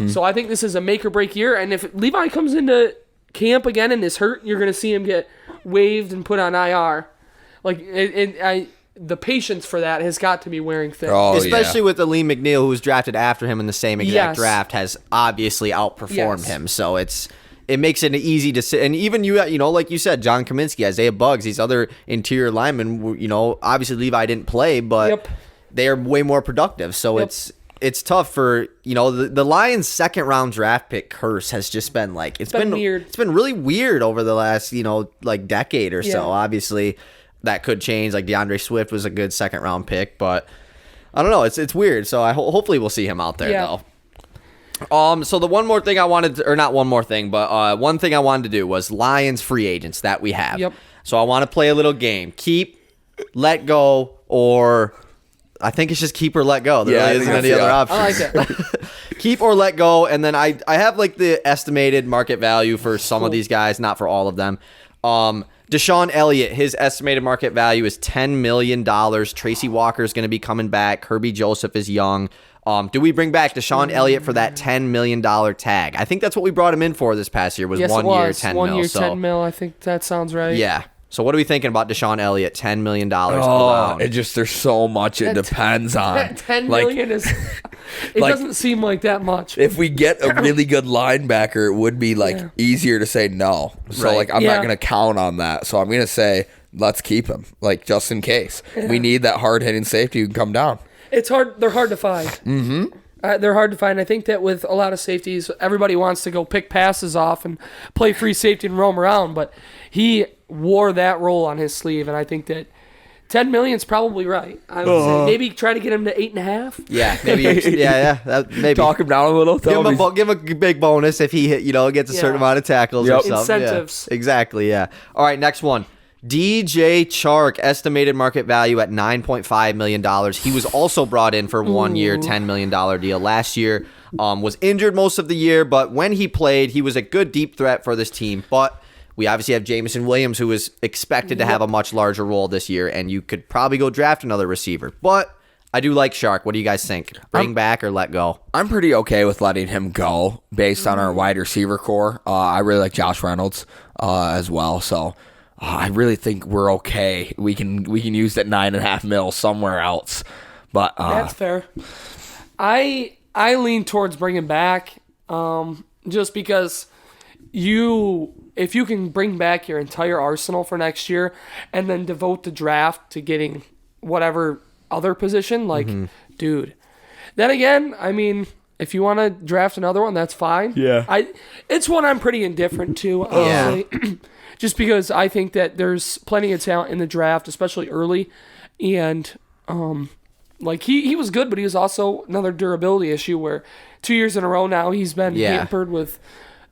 So I think this is a make or break year. And if Levi comes into camp again and is hurt, you're going to see him get waived and put on IR. Like, the patience for that has got to be wearing thin. Especially with Aleem McNeil, who was drafted after him in the same exact draft, has obviously outperformed him. So it makes it easy to sit. And even like you said, John Kaminsky, Isaiah Buggs, these other interior linemen, obviously Levi didn't play, but they are way more productive. So it's tough for, the Lions' second round draft pick curse has just been like, it's been weird. It's been really weird over the last, decade or so. Obviously that could change. Like DeAndre Swift was a good second round pick, but I don't know. It's weird. So hopefully we'll see him out there though. So the one more thing I wanted to, or not one more thing, but one thing I wanted to do was Lions free agents that we have. So I want to play a little game. Keep, let go, or I think it's just keep or let go. There really isn't any other options. I like it. Keep or let go. And then I have like the estimated market value for some of these guys, not for all of them. Deshaun Elliott, his estimated market value is $10 million. Tracy Walker is going to be coming back. Herbie Joseph is young. Do we bring back Deshaun Elliott for that $10 million tag? I think that's what we brought him in for this past year was 1 year, $10 million. 1 year, $10 million. I think that sounds right. Yeah. So what are we thinking about Deshaun Elliott? $10 million. There's so much it depends on. $10 million is. It doesn't seem like that much. If we get a really good linebacker, it would be easier to say no. So I'm not going to count on that. So I'm going to say let's keep him, just in case. We need that hard hitting safety who can come down. It's hard. They're hard to find. They're hard to find. I think that with a lot of safeties, everybody wants to go pick passes off and play free safety and roam around, but he wore that role on his sleeve, and I think that $10 million is probably right. I would say maybe try to get him to 8.5. Yeah, maybe. Maybe talk him down a little. Give him a big bonus if he gets a certain amount of tackles or something. Incentives. Yeah, exactly. Yeah. All right. Next one. DJ Chark, estimated market value at $9.5 million. He was also brought in for 1 year, $10 million deal last year. Was injured most of the year, but when he played, he was a good deep threat for this team. But we obviously have Jameson Williams, who is expected to have a much larger role this year, and you could probably go draft another receiver. But I do like Chark. What do you guys think? Bring back or let go? I'm pretty okay with letting him go based on our wide receiver core. I really like Josh Reynolds as well, so I really think we're okay. We can use that $9.5 million somewhere else. But that's fair. I lean towards bringing back just because if you can bring back your entire arsenal for next year and then devote the draft to getting whatever other position, dude. Then again, I mean, if you want to draft another one, that's fine. Yeah. It's one I'm pretty indifferent to, honestly. Just because I think that there's plenty of talent in the draft, especially early. And he was good, but he was also another durability issue where 2 years in a row now he's been hampered with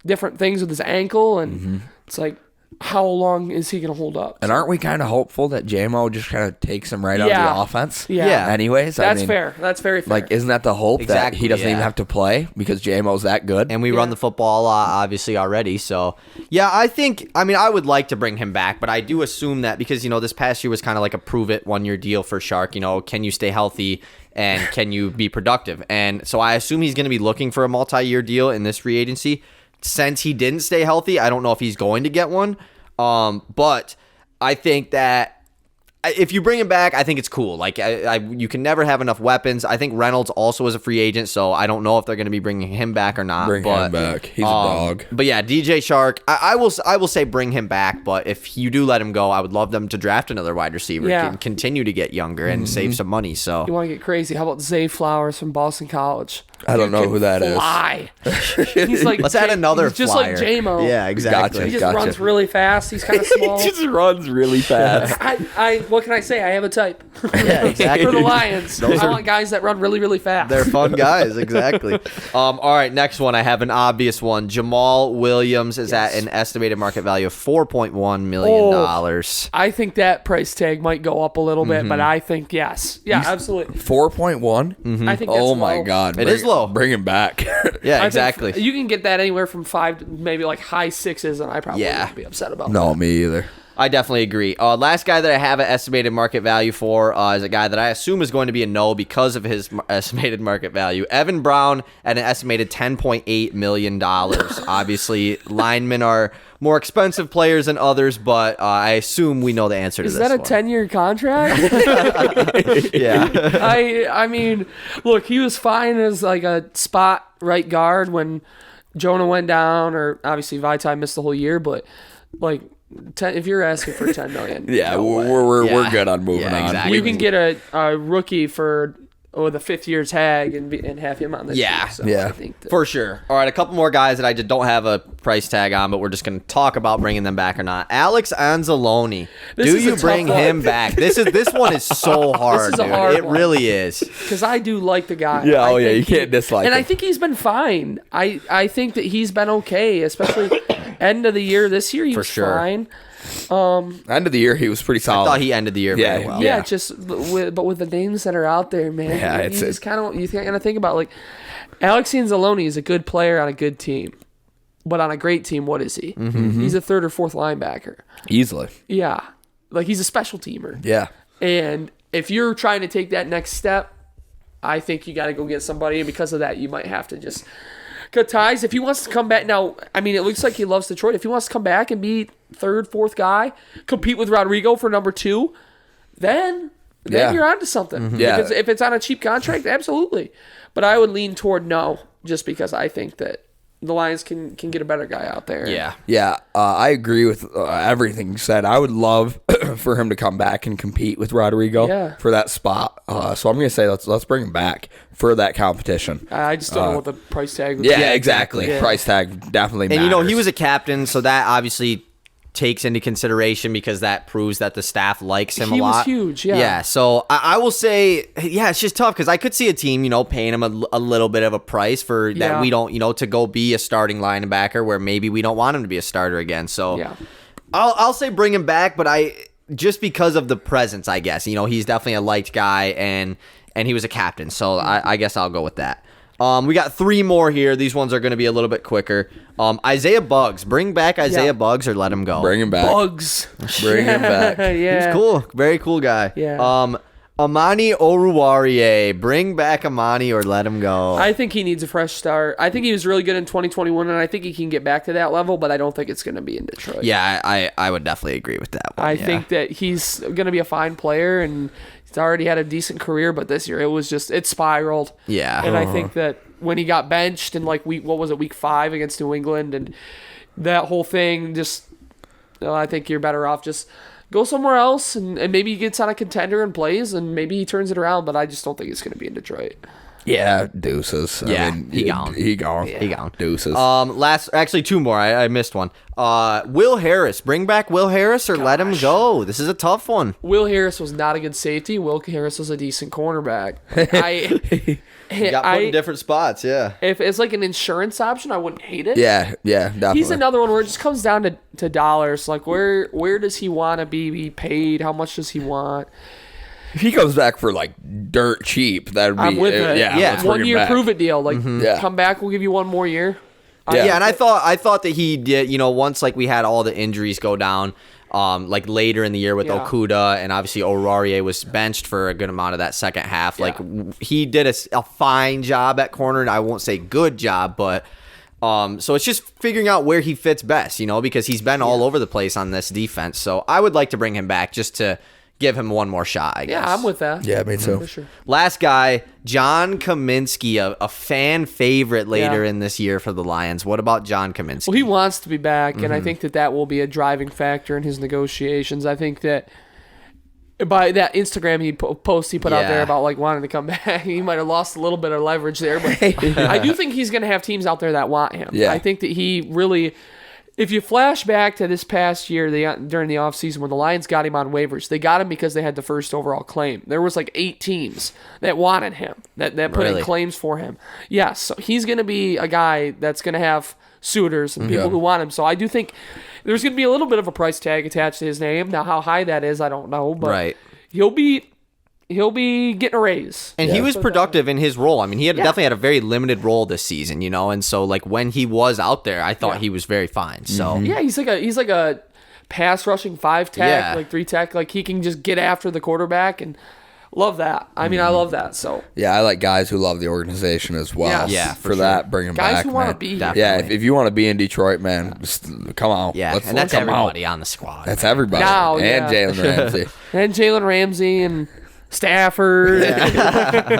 different things with his ankle, and it's like how long is he going to hold up? And aren't we kind of hopeful that JMO just kind of takes him right out of the offense? Yeah. Anyways, That's fair. That's very fair. Like, isn't that the hope that he doesn't even have to play because JMO's that good? And we run the football a lot, obviously, already. So, yeah, I would like to bring him back, but I do assume that because, this past year was kind of like a prove-it one-year deal for Shark. Can you stay healthy and can you be productive? And so I assume he's going to be looking for a multi-year deal in this free agency. Since he didn't stay healthy, I don't know if he's going to get one. But I think that if you bring him back, I think it's cool. Like, you can never have enough weapons. I think Reynolds also is a free agent, so I don't know if they're going to be bringing him back or not. Bring him back. He's a dog. But yeah, DJ Shark, I will say bring him back. But if you do let him go, I would love them to draft another wide receiver and continue to get younger and save some money. So you want to get crazy? How about Zay Flowers from Boston College? I don't know who that is. Fly. He's like let's add another he's just flyer. like J-Mo. Yeah, exactly. He just runs really fast. He's kind of small. He just runs really fast. What can I say? I have a type. Yeah, exactly. For the Lions, I want guys that run really, really fast. They're fun guys, exactly. All right, next one. I have an obvious one. Jamal Williams is at an estimated market value of $4.1 million. I think that price tag might go up a little bit, but I think yes. Yeah, absolutely. 4.1? I think that's Oh my low. God. It is low. Bring him back. Yeah, I exactly. think you can get that anywhere from 5 to maybe like high 6s, and I probably wouldn't be upset about that. No, me either. I definitely agree. Last guy that I have an estimated market value for is a guy that I assume is going to be a no because of his estimated market value. Evan Brown at an estimated $10.8 million. Obviously, linemen are more expensive players than others, but I assume we know the answer to Is this that a one. 10-year contract? Yeah. I mean, look, he was fine as like a spot right guard when Jonah went down, or obviously Vaitai missed the whole year, but like if you're asking for $10 million, we're good on moving on. Exactly. you can get a rookie with a 5th-year tag and have him on this team. So I think that, For sure. All right, a couple more guys that I just don't have a price tag on, but we're just going to talk about bringing them back or not. Alex Anzalone. Do you bring him back? This one is so hard, This is a dude. hard It one. really is. because I do like the guy. Yeah, I you think can't dislike and him. I think he's been fine. I think that he's been okay, especially end of the year. This year he was sure. fine. End of the year, he was pretty I solid. thought he ended the year very well. Yeah, but with the names that are out there, man. Yeah, you just kind of gotta think about like Alex Anzalone is a good player on a good team, but on a great team, what is he? Mm-hmm. He's a 3rd or 4th linebacker. Easily. Yeah, like he's a special teamer. Yeah. And if you're trying to take that next step, I think you got to go get somebody, and because of that, you might have to just cut ties. If he wants to come back now, I mean, it looks like he loves Detroit. If he wants to come back and be 3rd, 4th guy, compete with Rodrigo for number 2, then you're onto something. Mm-hmm. Yeah. Because if it's on a cheap contract, absolutely. But I would lean toward no, just because I think that the Lions can get a better guy out there. Yeah. Yeah, I agree with everything you said. I would love for him to come back and compete with Rodrigo for that spot. So I'm going to say let's bring him back for that competition. I just don't know what the price tag would be. Yeah, exactly. Yeah. Price tag definitely matters. And, he was a captain, so that obviously takes into consideration because that proves that the staff likes him a lot. He was huge, yeah. Yeah, so I will say, it's just tough because I could see a team, paying him a little bit of a price for that we don't, to go be a starting linebacker where maybe we don't want him to be a starter again. So I'll say bring him back, but just because of the presence, I guess. He's definitely a liked guy and he was a captain, so I guess I'll go with that. We got 3 more here. These ones are going to be a little bit quicker. Isaiah Buggs. Bring back Isaiah Buggs or let him go. Bring him back. Bugs. Bring him back. Yeah. He's cool. Very cool guy. Yeah. Amani Oruwariye. Bring back Amani or let him go. I think he needs a fresh start. I think he was really good in 2021, and I think he can get back to that level, but I don't think it's going to be in Detroit. Yeah, I would definitely agree with that one. I think that he's going to be a fine player, and he's already had a decent career, but this year it spiraled. Yeah. And I think that when he got benched in week 5 against New England, and that whole thing I think you're better off just go somewhere else, and maybe he gets on a contender and plays, and maybe he turns it around, but I just don't think it's going to be in Detroit. Yeah, deuces. Yeah, I mean, he gone. He gone. He gone. Deuces. Actually, two more. I missed one. Will Harris. Bring back Will Harris or let him go. This is a tough one. Will Harris was not a good safety. Will Harris was a decent cornerback. Got put in different spots, yeah. If it's like an insurance option, I wouldn't hate it. yeah, definitely. He's another one where it just comes down to dollars. Like, where does he want to be paid? How much does he want? If he comes back for like dirt cheap, that would be. I'm with it. Yeah. let's bring 1 him year back. prove it deal. Like, Yeah. come back, we'll give you one more year. Yeah. And I thought that he did, once like we had all the injuries go down, like later in the year with Okuda, and obviously Aurarie was benched for a good amount of that second half. Like he did a fine job at corner, and I won't say good job, but so it's just figuring out where he fits best, because he's been all over the place on this defense. So I would like to bring him back just to give him one more shot, I guess. Yeah, I'm with that. Yeah, me too. For sure. Last guy, John Kaminsky, a fan favorite later in this year for the Lions. What about John Kaminsky? Well, he wants to be back, and I think that will be a driving factor in his negotiations. I think that by that Instagram post he put out there about like wanting to come back, he might have lost a little bit of leverage there, but I do think he's going to have teams out there that want him. Yeah. I think that he really. If you flash back to this past year, during the offseason when the Lions got him on waivers, they got him because they had the first overall claim. There was like 8 teams that wanted him, that put in claims for him. Yes, so he's going to be a guy that's going to have suitors and people who want him. So I do think there's going to be a little bit of a price tag attached to his name. Now, how high that is, I don't know, but he'll be getting a raise. And he was productive in his role. I mean, he definitely had a very limited role this season, and so like when he was out there, I thought he was very fine. So yeah, he's like a pass rushing 5 tech, like 3 tech, like he can just get after the quarterback and love that. I mean, I love that. So yeah, I like guys who love the organization as well. Yeah, for that, bring them guys back, who want to man. be Definitely. here. Yeah, if you want to be in Detroit, man, just come on. yeah, Let's and that's come everybody out. on the squad. That's everybody. Now, and Jalen Ramsey. And Jalen Ramsey and Stafford.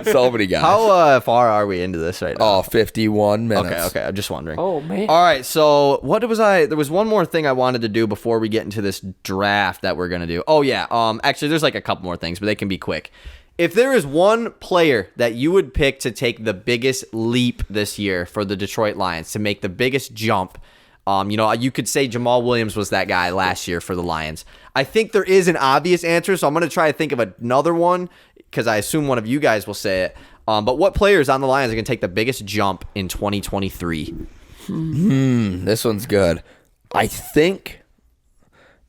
So many guys. How far are we into this right now? 51 minutes. Okay. I'm just wondering. Oh, man. All right, so there was one more thing I wanted to do before we get into this draft that we're gonna do. Oh yeah. Actually, there's like a couple more things, but they can be quick. If there is one player that you would pick to take the biggest leap this year for the Detroit Lions, to make the biggest jump, you could say Jamal Williams was that guy last year for the Lions. I think there is an obvious answer, so I'm going to try to think of another one because I assume one of you guys will say it. But what players on the Lions are going to take the biggest jump in 2023? This one's good. I think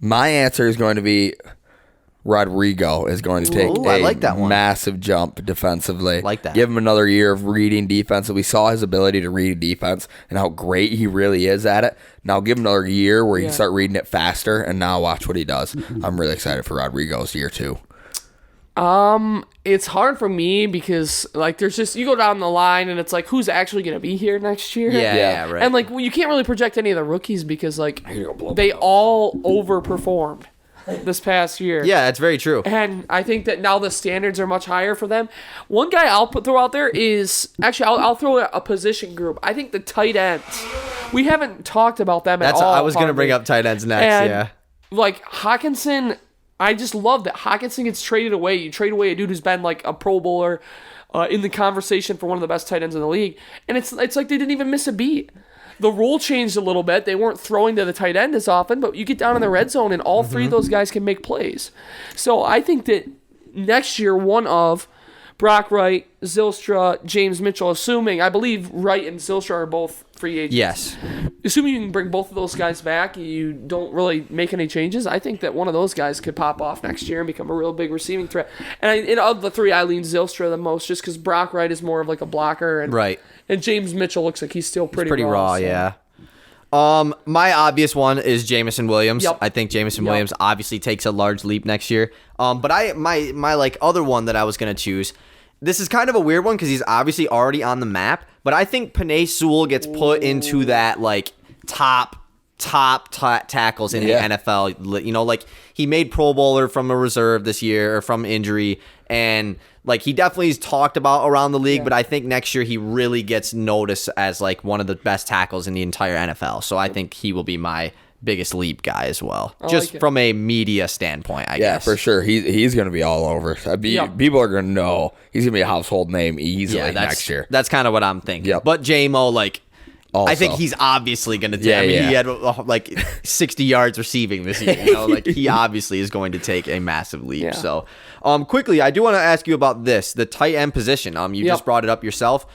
my answer is going to be Rodrigo is going to take I like that one. massive jump defensively. Like that. Give him another year of reading defense. We saw his ability to read defense and how great he really is at it. Now give him another year where he can start reading it faster, and now watch what he does. I'm really excited for Rodrigo's year 2. It's hard for me because like there's just you go down the line and it's like who's actually going to be here next year? Yeah, right. And like you can't really project any of the rookies because like they all overperformed this past year. Yeah, that's very true. And I think that now the standards are much higher for them. One guy I'll throw out there is actually I'll throw a position group. I think the tight ends. We haven't talked about them at all. I was going to bring up tight ends next. And, like Hawkinson, I just love that Hawkinson gets traded away. You trade away a dude who's been like a Pro Bowler, in the conversation for one of the best tight ends in the league, and it's like they didn't even miss a beat. The role changed a little bit. They weren't throwing to the tight end as often, but you get down in the red zone and all 3 of those guys can make plays. So I think that next year, one of Brock Wright, Zylstra, James Mitchell, I believe Wright and Zylstra are both free agents. Yes. Assuming you can bring both of those guys back, you don't really make any changes, I think that one of those guys could pop off next year and become a real big receiving threat. And of the 3, I lean Zylstra the most just because Brock Wright is more of like a blocker. And James Mitchell looks like he's still pretty raw, so. yeah. My obvious one is Jamison Williams. Yep. I think Jamison Williams obviously takes a large leap next year. But my like other one that I was gonna choose. This is kind of a weird one because he's obviously already on the map. But I think Penei Sewell gets put into that like top tackles in the NFL. Like he made Pro Bowler from a reserve this year or from injury, and like he definitely is talked about around the league. But I think next year he really gets noticed as like one of the best tackles in the entire NFL. So I think he will be my biggest leap guy as well. I Just like it. from a media standpoint, I guess. Yeah, for sure. He's going to be all over. Yep. People are going to know he's going to be a household name easily next year. That's kind of what I'm thinking. Yep. But J-Mo, like, Also. I think he's obviously going to take. Yeah, I mean, yeah. he had like 60 yards receiving this year. You know, like he obviously is going to take a massive leap. Yeah. So, quickly, I do want to ask you about the tight end position. You Yep. just brought it up yourself.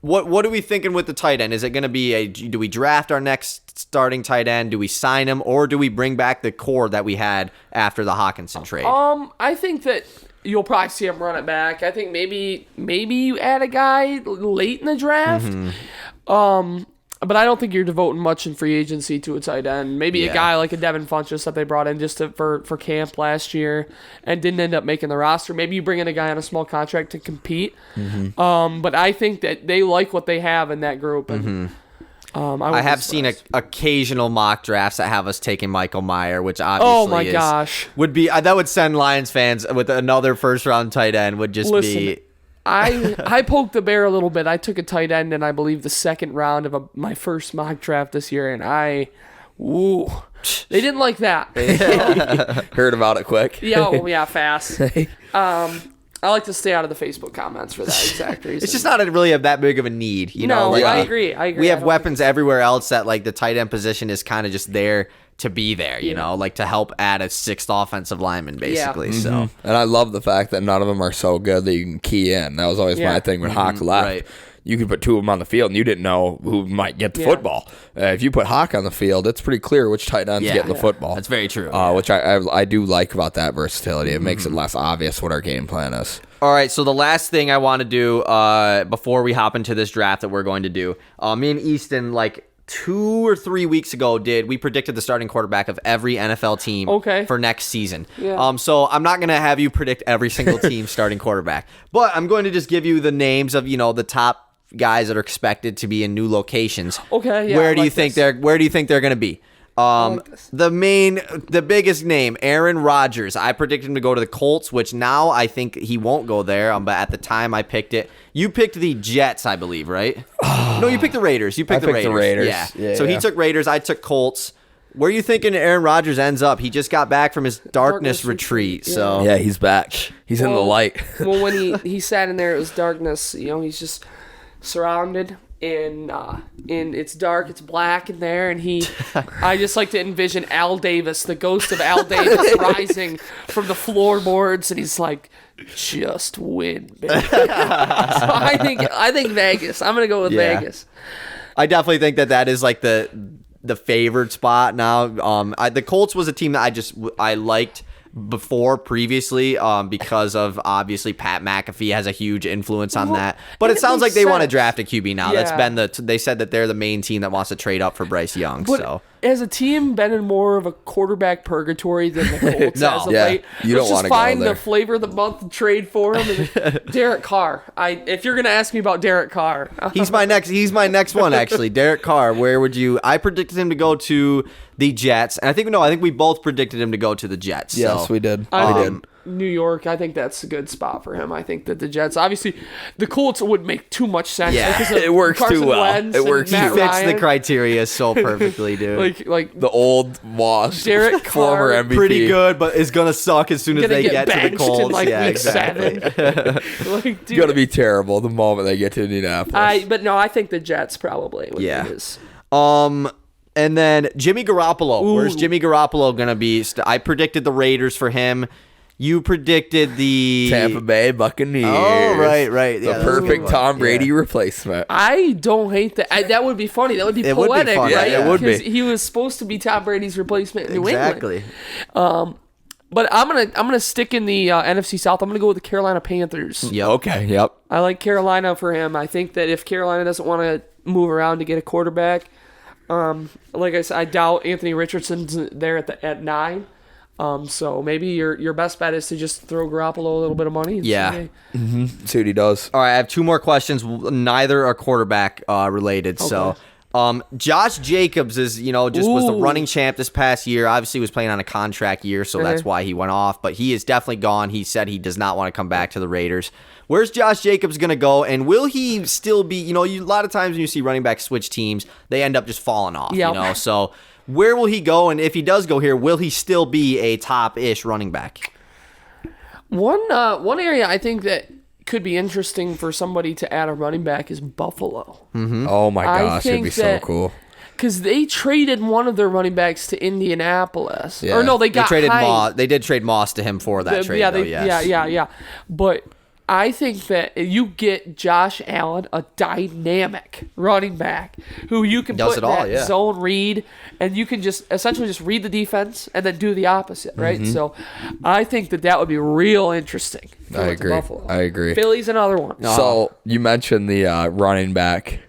What are we thinking with the tight end? Is it going to be do we draft our next starting tight end? Do we sign him, or do we bring back the core that we had after the Hawkinson trade? I think that you'll probably see him run it back. I think maybe you add a guy late in the draft. Mm-hmm. But I don't think you're devoting much in free agency to a tight end. Maybe a guy like a Devin Funchess that they brought in just for camp last year and didn't end up making the roster. Maybe you bring in a guy on a small contract to compete. But I think that they like what they have in that group. And, I have seen occasional mock drafts that have us taking Michael Mayer, which obviously would be that would send Lions fans with another first round tight end would just be. I poked the bear a little bit. I took a tight end in, I believe, the second round of my first mock draft this year, and they didn't like that. Heard about it quick. Fast. I like to stay out of the Facebook comments for that exact reason. It's just not really that big of a need, you know. I agree. We have weapons everywhere else that like the tight end position is kind of just there to be there, you know, like to help add a sixth offensive lineman, basically. Yeah. So, And I love the fact that none of them are so good that you can key in. That was always my thing when Hawk left. Right. You could put two of them on the field, and you didn't know who might get the football. If you put Hawk on the field, it's pretty clear which tight end's getting the football. That's very true. Which I do like about that versatility. It makes it less obvious what our game plan is. All right, so the last thing I want to do before we hop into this draft that we're going to do, me and Easton, like 2 or 3 weeks ago, we predicted the starting quarterback of every NFL team for next season. Yeah. So I'm not going to have you predict every single team's starting quarterback, but I'm going to just give you the names of, the top guys that are expected to be in new locations. Okay, yeah. Where do you think they're going to be? The biggest name, Aaron Rodgers. I predicted him to go to the Colts, which now I think he won't go there. But at the time I picked it, you picked the Jets, I believe, right? No, you picked the Raiders. You picked the Raiders. Yeah. So he took Raiders. I took Colts. Where are you thinking Aaron Rodgers ends up? He just got back from his darkness retreat. So yeah, he's back. He's in the light. Well, when he sat in there, it was darkness. He's just surrounded in it's dark, it's black in there, and I just like to envision Al Davis, the ghost of Al Davis, rising from the floorboards, and he's like, just win, baby. So I think Vegas. I'm gonna go with Vegas. I definitely think that is like the favored spot now. The Colts was a team that I liked previously because of obviously Pat McAfee has a huge influence on that, but it sounds like they want to draft a QB now. Yeah. That's been they said that they're the main team that wants to trade up for Bryce Young. But so has a team been in more of a quarterback purgatory than the Colts as of late? You don't Let's want to just find go there. the flavor of the month trade for him. Derek Carr. If you're gonna ask me about Derek Carr, he's my next one actually. Derek Carr. Where would you? I predicted him to go to the Jets, and I think we both predicted him to go to the Jets. Yes, we did. I did. New York, I think that's a good spot for him. I think that the Jets, obviously, the Colts would make too much sense. Yeah, because of it works Carson too well. Wentz It works. and Matt He fits Ryan. the criteria so perfectly, dude. like The old washed Derek former Carr, MVP. Pretty good, but is gonna suck as soon as gonna they get to the benched Colts. in like Yeah, week exactly. 7. Like, dude, Gonna be terrible the moment they get to Indianapolis. but no, I think the Jets probably would Yeah. be his. And then Jimmy Garoppolo. Where's Jimmy Garoppolo gonna be? I predicted the Raiders for him. You predicted the Tampa Bay Buccaneers. Oh, right. The Yeah, that's perfect a good one. Tom Brady Yeah. replacement. I don't hate that. That would be funny. That would be It would be poetic, funny. right? Yeah, it would be. 'Cause he was supposed to be Tom Brady's replacement in New England. Exactly. But I'm gonna stick in the NFC South. I'm gonna go with the Carolina Panthers. Yep. Okay, yep. I like Carolina for him. I think that if Carolina doesn't want to move around to get a quarterback, like I said, I doubt Anthony Richardson's there at 9. So maybe your best bet is to just throw Garoppolo a little bit of money. And Yeah. say, See what he does. All right, I have 2 more questions. Neither are quarterback related. So, Josh Jacobs is, was the running champ this past year. Obviously, was playing on a contract year, so that's why he went off. But he is definitely gone. He said he does not want to come back to the Raiders. Where's Josh Jacobs going to go? And will he still be, a lot of times when you see running backs switch teams, they end up just falling off, Yeah. So Where will he go? And if he does go here, will he still be a top-ish running back? One area I think that could be interesting for somebody to add a running back is Buffalo. Oh my gosh, it'd be so cool. Because they traded one of their running backs to Indianapolis. Yeah. Or no, they traded Hyde. Moss. They did trade Moss to him for that trade. Yeah. But I think that you get Josh Allen, a dynamic running back, who you can Does put it all, that yeah. zone read, and you can just essentially just read the defense and then do the opposite, right? So I think that would be real interesting. I agree. Buffalo. I agree. Philly's another one. So you mentioned the running back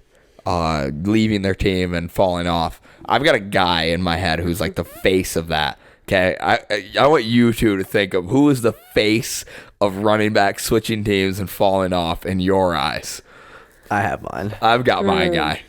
leaving their team and falling off. I've got a guy in my head who's like the face of that. Okay, I want you two to think of who is the face of running back switching teams and falling off in your eyes. I have mine. I've got my guy.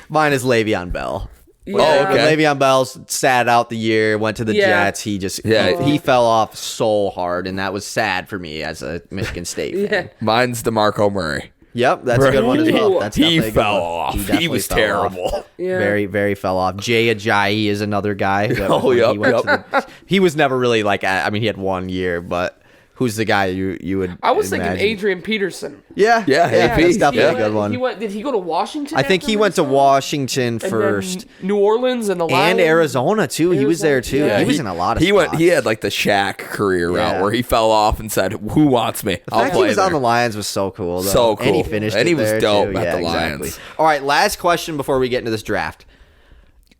Mine is Le'Veon Bell. Yeah. Oh, When okay. Le'Veon Bell sat out the year, went to the Yeah. Jets. He just Yeah. he fell off so hard, and that was sad for me as a Michigan State fan. Yeah. Mine's DeMarco Murray. Yep, that's a good one as well. That's He definitely a good fell one. off. He definitely was fell terrible. off. Yeah. Very, very fell off. Jay Ajayi is another guy. Oh, yep, He was never really like. I mean, he had 1 year, but who's the guy you would? I was imagine? thinking Adrian Peterson. Yeah, Yeah, AP. That's definitely Yeah. a good one. Did he go to Washington? I think after he went to Minnesota? Washington And then first. New Orleans and the And Lions. Arizona too. He was there too. Yeah. He was in a lot of. He spots. He had like the Shaq career route Yeah. where he fell off and said, "Who wants me? The I'll fact play he was there." on the Lions was so cool. Though. So And he cool. finished. And he it was there, dope too. at Yeah, the exactly. Lions. All right, last question before we get into this draft.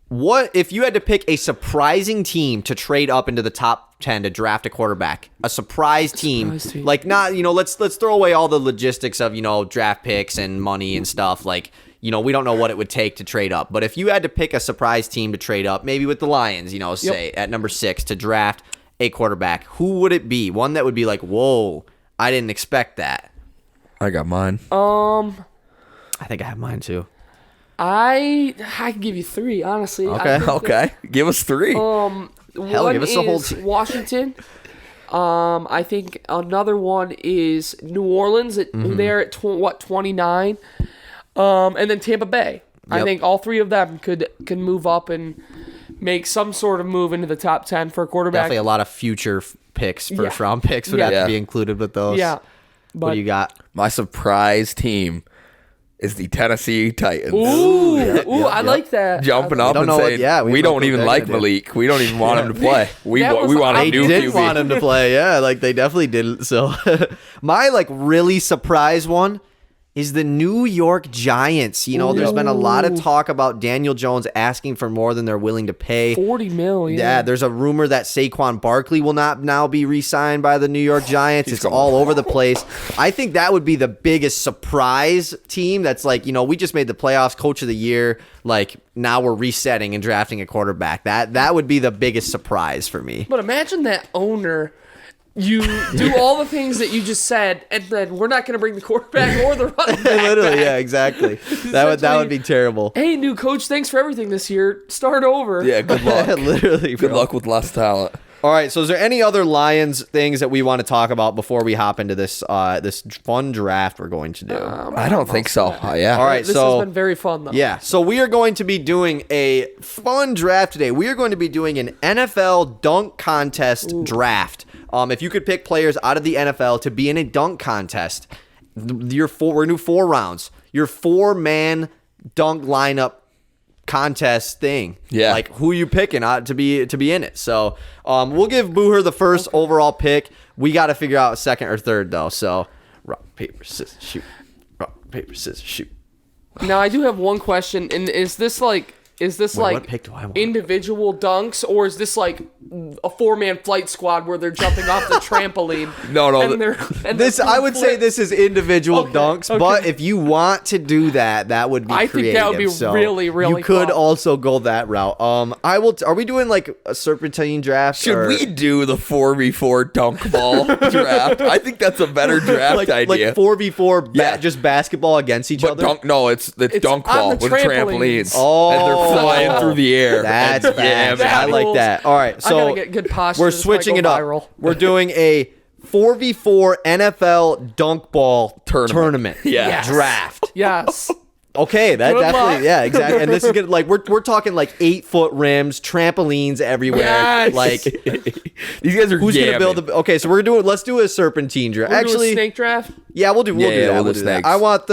What if you had to pick a surprising team to trade up into the top 10 to draft a quarterback? A surprise team. Like not, let's throw away all the logistics of, draft picks and money and stuff. Like, we don't know what it would take to trade up. But if you had to pick a surprise team to trade up, maybe with the Lions, say at number 6 to draft a quarterback, who would it be? One that would be like, "Whoa, I didn't expect that." I got mine. I think I have mine too. I can give you 3, honestly. Okay. I think Okay, give us 3. One give us the whole is team. Washington. I think another one is New Orleans. They're at 29, and then Tampa Bay. I Yep. think all 3 of them can move up and make some sort of move into the top 10 for a quarterback. Definitely a lot of future picks, Yeah. first round picks would Yeah. have Yeah. to be included with those. Yeah, What do you got? My surprise team is the Tennessee Titans. Ooh, I like that. Jumping up don't and know what- saying, yeah, we we don't don't know even what like they're gonna do." Malik. We don't even want him to play. We That want was- a I new Did QB. want him to play, yeah. Like they definitely didn't. So my really surprise one is the New York Giants. There's been a lot of talk about Daniel Jones asking for more than they're willing to pay. 40 million. Yeah, there's a rumor that Saquon Barkley will not now be re-signed by the New York Giants. It's all over the place. I think that would be the biggest surprise team that's we just made the playoffs, coach of the year. Like, now we're resetting and drafting a quarterback. That would be the biggest surprise for me. But imagine that owner. You do all the things that you just said, and then we're not going to bring the quarterback or the running back. Literally, back. yeah, exactly. That would be terrible. Hey, new coach, thanks for everything this year. Start over. Yeah, good luck. Literally, Good bro. luck with less talent. All right, so is there any other Lions things that we want to talk about before we hop into this this fun draft we're going to do? I don't think so. Yeah. All right, This so has been very fun, though. yeah, so we are going to be doing a fun draft today. We are going to be doing an NFL dunk contest draft. If you could pick players out of the NFL to be in a dunk contest, we're gonna do 4 rounds. Your 4-man dunk lineup contest thing. Yeah. Like who you picking to be in it. So we'll give Booher the first overall pick. We got to figure out second or third though. So rock, paper, scissors, shoot. Rock, paper, scissors, shoot. Now, I do have one question, and is this like what pick do I want? individual dunks, or is this like a 4-man flight squad where they're jumping off the trampoline? No. This I would say this is individual Okay, dunks, okay. but if you want to do that, that would be I creative. think that would be so really, really You could fun. also go that route. I will. Are we doing like a serpentine draft? Should or- we do the 4v4 dunk ball draft? I think that's a better draft like idea. 4v4 Yeah. just basketball against each but other? dunk, no, it's dunk on ball the with trampolines. trampolines. Oh. And they're flying through the air. That's And- bad. man. I like that. All right, I so gotta get good posture. we're This might switching go it up. viral. We're doing a 4v4 NFL dunk ball Tournament. tournament Yeah. Yes. draft. Yes. Okay, that Good definitely, luck. yeah, exactly. And this is good. Like we're talking like 8-foot rims, trampolines everywhere. Yes. Like These guys are who's gonna gamming. build the? Okay, so let's do a serpentine draft. We're doing Actually, snake draft. yeah, we'll do Yeah, that. we'll We'll do do that. snakes. I want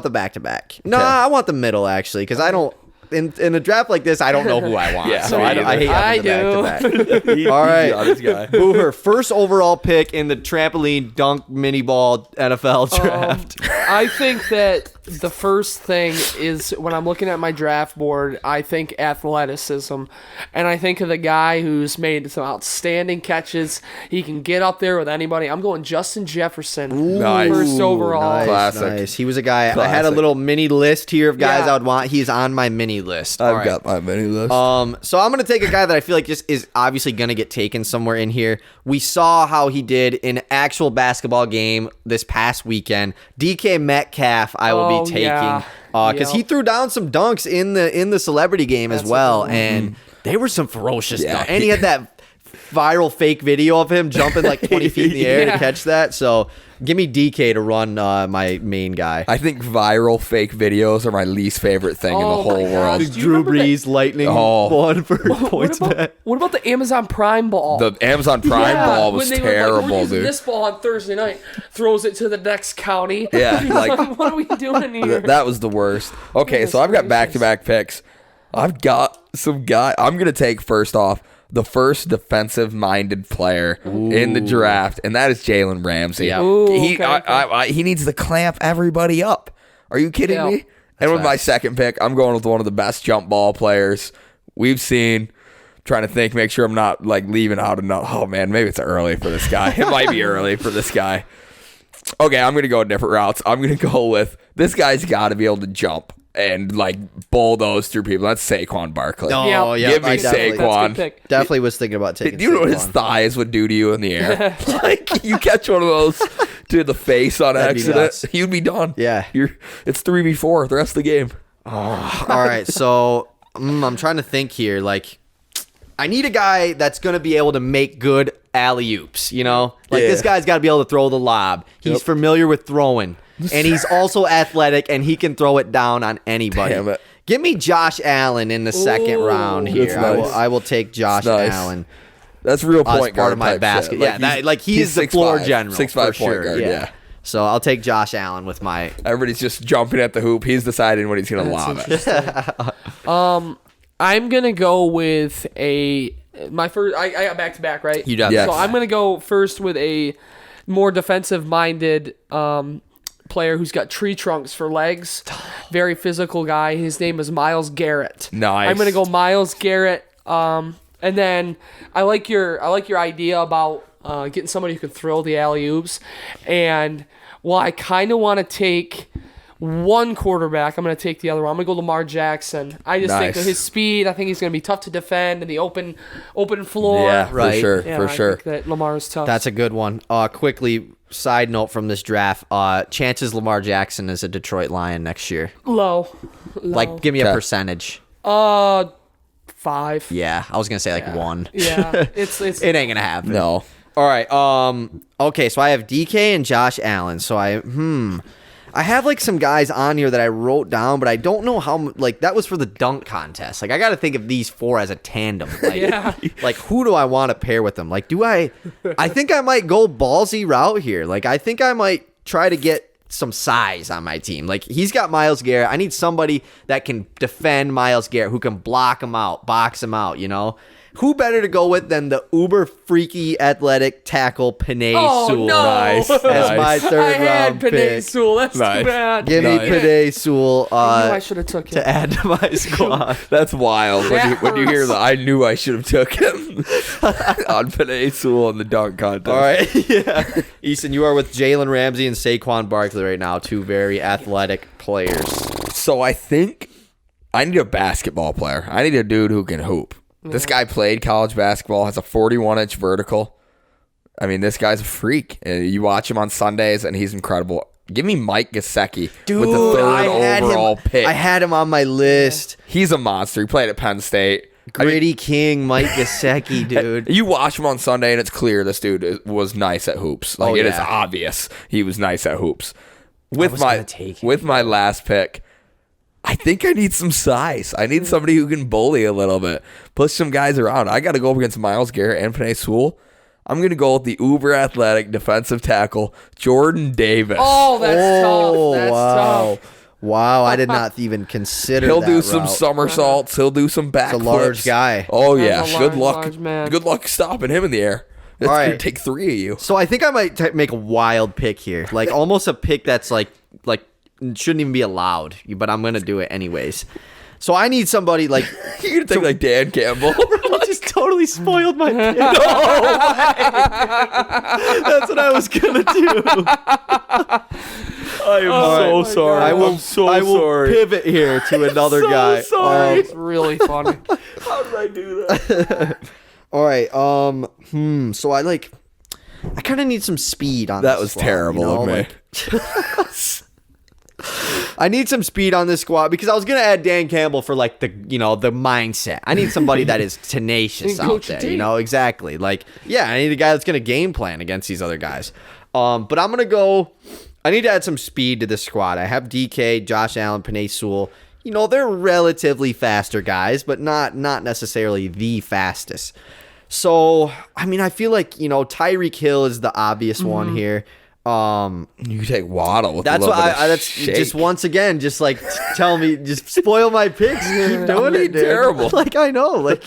the back to back. No, Okay. I want the middle actually because I don't. In a draft like this, I don't know who I want. Yeah, so me I hate either. having the back to back. All right, This guy. Booher, first overall pick in the trampoline dunk mini ball NFL draft. I think that the first thing is when I'm looking at my draft board, I think athleticism. And I think of the guy who's made some outstanding catches. He can get up there with anybody. I'm going Justin Jefferson. Nice. First overall. Nice, Classic. nice. He was a guy. I had a Classic. little mini list here of guys Yeah. I would want. He's on my mini list. All I've right. got my mini list. So I'm gonna take a guy that I feel like just is obviously gonna get taken somewhere in here. We saw how he did in an actual basketball game this past weekend. DK Metcalf, I will Oh, be taking yeah. because he Yep. threw down some dunks in the celebrity game as That's a well, good one. and they were some ferocious Yeah. dunks. And he had that viral fake video of him jumping like 20 feet in the air Yeah. to catch that. So give me DK to run my main guy. I think viral fake videos are my least favorite thing in the Oh my whole gosh. world. Do you Drew remember that- Brees lightning Oh. one for points bet. What about the Amazon Prime ball? The Amazon Prime ball was when they were like, terrible, we're using dude. this ball on Thursday night, throws it to the next county. Yeah, like- what are we doing here? That was the worst. Okay, Goodness so I've got gracious. back-to-back picks. I've got some guy. I'm gonna take first off the first defensive-minded player in the draft, and that is Jalen Ramsey. Yeah. Ooh, he okay. he needs to clamp everybody up. Are you kidding Yeah. me? And with my second pick, I'm going with one of the best jump ball players we've seen. Trying to think, make sure I'm not like leaving out enough. Oh man, maybe it's early for this guy. It might be early for this guy. Okay, I'm gonna go different routes. I'm gonna go with this guy's got to be able to jump and like bulldoze through people. That's Saquon Barkley. Oh, yeah. Give me I definitely- That's a Saquon. good pick. Definitely was thinking about taking. Do you know what his Saquon. thighs would do to you in the air? Like you catch one of those to the face on That'd be accident, nuts. you'd be done. Yeah. It's 3v4 the rest of the game. All right, so I'm trying to think here. Like, I need a guy that's going to be able to make good alley oops. You know, like Yeah. this guy's got to be able to throw the lob. He's Yep. familiar with throwing, and he's also athletic, and he can throw it down on anybody. Damn it. Give me Josh Allen in the second Ooh. round here. That's nice. I will take Josh Nice. Allen That's real as point part guard of my type basket. shit. Yeah, he's the 6'5", floor general. 6'5" for point sure. guard. Yeah. So I'll take Josh Allen with my. Everybody's just jumping at the hoop. He's deciding when he's gonna lob it. I'm gonna go with my first. I got back to back, right? You got Yes. So I'm gonna go first with a more defensive-minded player who's got tree trunks for legs. Very physical guy. His name is Myles Garrett. Nice. I'm gonna go Myles Garrett. And then I like your idea about getting somebody who can throw the alley oops. And while I kind of want to take one quarterback, I'm going to take the other one. I'm going to go Lamar Jackson. I just think Nice. of his speed. I think he's going to be tough to defend in the open floor. Yeah, Right. for sure, Yeah, for I sure. think that Lamar is tough. That's a good one. Quickly, side note from this draft: chances Lamar Jackson is a Detroit Lion next year. low. Like, give me a Okay. percentage. 5. Yeah, I was gonna say like 1. Yeah, it's It ain't gonna happen. No. All right. Okay, so I have DK and Josh Allen. So I have like some guys on here that I wrote down, but I don't know how. Like that was for the dunk contest. Like I got to think of these 4 as a tandem. Like, Yeah. Like who do I want to pair with them? Like do I? I think I might go ballsy route here. Like I think I might try to get some size on my team. Like he's got Myles Garrett. I need somebody that can defend Myles Garrett, who can block him out, box him out. You know. Who better to go with than the uber freaky athletic tackle Penei Oh, Sewell? no. Nice. As my I third had round Penei pick. Sewell. That's Nice. too bad. Give me Nice. Penei Sewell I knew I should have took him. to add to my squad. That's wild. When you hear hurts. that, I knew I should have took him on Penei Sewell in the dunk contest. All right, yeah. Easton, you are with Jalen Ramsey and Saquon Barkley right now, 2 very athletic players. So I think I need a basketball player. I need a dude who can hoop. This guy played college basketball, has a 41-inch vertical. I mean, this guy's a freak. And you watch him on Sundays, and he's incredible. Give me Mike Gesicki Dude, with the I third had overall him. pick. I had him on my list. He's a monster. He played at Penn State. Gritty King, Mike Gesicki, dude. You watch him on Sunday, and it's clear this dude was nice at hoops. Like, it is yeah. obvious he was nice at hoops. was gonna take him. With my last pick, I think I need some size. I need somebody who can bully a little bit, push some guys around. I got to go up against Myles Garrett and Penei Sewell. I'm going to go with the uber athletic defensive tackle, Jordan Davis. Oh, that's tough. That's tough. Wow, I did not even consider He'll that do some route. somersaults. He'll do some backflips. It's a large guy. Oh, That's yeah. a Good large, luck. large man. Good luck stopping him in the air. That's All going to right. take 3 of you. So I think I might make a wild pick here. Like almost a pick that's like shouldn't even be allowed, but I'm going to do it anyways. So I need somebody like You're going to take like Dan Campbell. I just totally spoiled my pick. No That's what I was going to do. I am so sorry. I will sorry. pivot here to another guy. sorry. It's really funny. How did I do that? All right. So I kind of need some speed on That this was squad, terrible of me. I need some speed on this squad because I was gonna add Dan Campbell for like the mindset. I need somebody that is tenacious And out coach the there. team. Exactly. Like, yeah, I need a guy that's gonna game plan against these other guys. But I'm gonna go. I need to add some speed to this squad. I have DK, Josh Allen, Penei Sewell. They're relatively faster guys, but not necessarily the fastest. So, I mean, I feel like Tyreek Hill is the obvious one here. You take Waddle with That's a little what bit of that's shake. just once again, just like tell me, just spoil my picks. Keep doing it, dude. Terrible. Like I know, like.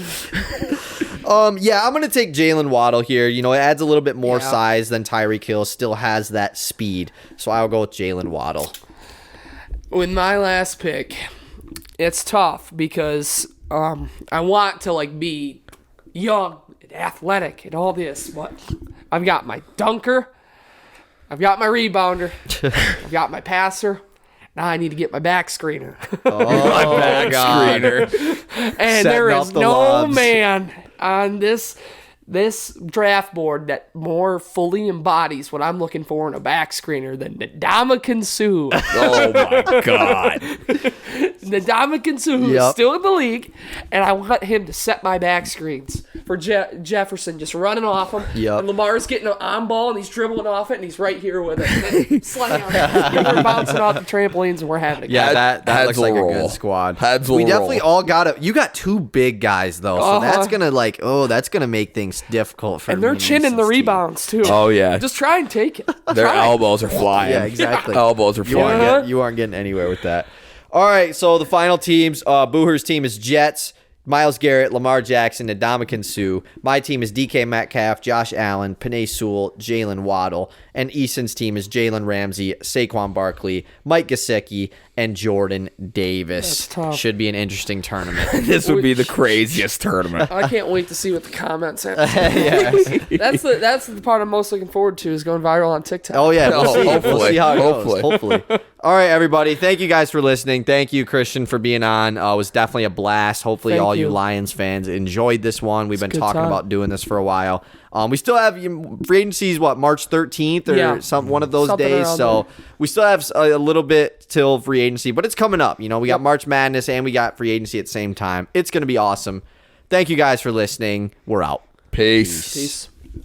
Yeah, I'm gonna take Jalen Waddle here. It adds a little bit more size than Tyreek Hill. Still has that speed, so I'll go with Jalen Waddle. With my last pick, it's tough because I want to be young and athletic and all this, but I've got my dunker, I've got my rebounder, I've got my passer. Now I need to get my back screener. my back screener. And Setting there up is the no lobs. man on this draft board that more fully embodies what I'm looking for in a back screener than Ndamukong Suh. Oh my God. Ndamukong Suh, who's Yep. still in the league, and I want him to set my back screens for Jefferson, just running off him. Yep. And Lamar's getting an on ball, and he's dribbling off it, and he's right here with it. And then slam. And we're bouncing off the trampolines, and we're having a Yeah, good that Heads looks like will a roll. good squad. Heads will we definitely roll. all got it. You got two big guys though, so that's gonna that's gonna make things difficult for. And they're me and chinning the Easton's team. rebounds, too. Oh, yeah. Just try and take it. Their Try. elbows are flying. Yeah, exactly. Elbows are flying. You aren't getting anywhere with that. All right, so the final teams, Booher's team is Jets, Myles Garrett, Lamar Jackson, and Ndamukong Suh. My team is DK Metcalf, Josh Allen, Penei Sewell, Jalen Waddle. And Easton's team is Jalen Ramsey, Saquon Barkley, Mike Gesicki, and Jordan Davis. That's tough. Should be an interesting tournament. This would be the craziest tournament. I can't wait to see what the comments are. That's the part I'm most looking forward to is going viral on TikTok. Oh, yeah. We'll Oh, see. We'll hopefully. see how it Hopefully. goes. Hopefully. All right, everybody. Thank you guys for listening. Thank you, Christian, for being on. It was definitely a blast. Hopefully, Thank all you you. Lions fans enjoyed this one. We've been good talking time. about doing this for a while. We still have free agencies, March 13th or Yeah. one of those Something days. around So there. we still have a little bit till free agency, but it's coming up. We got March Madness and we got free agency at the same time. It's going to be awesome. Thank you guys for listening. We're out. Peace. Peace.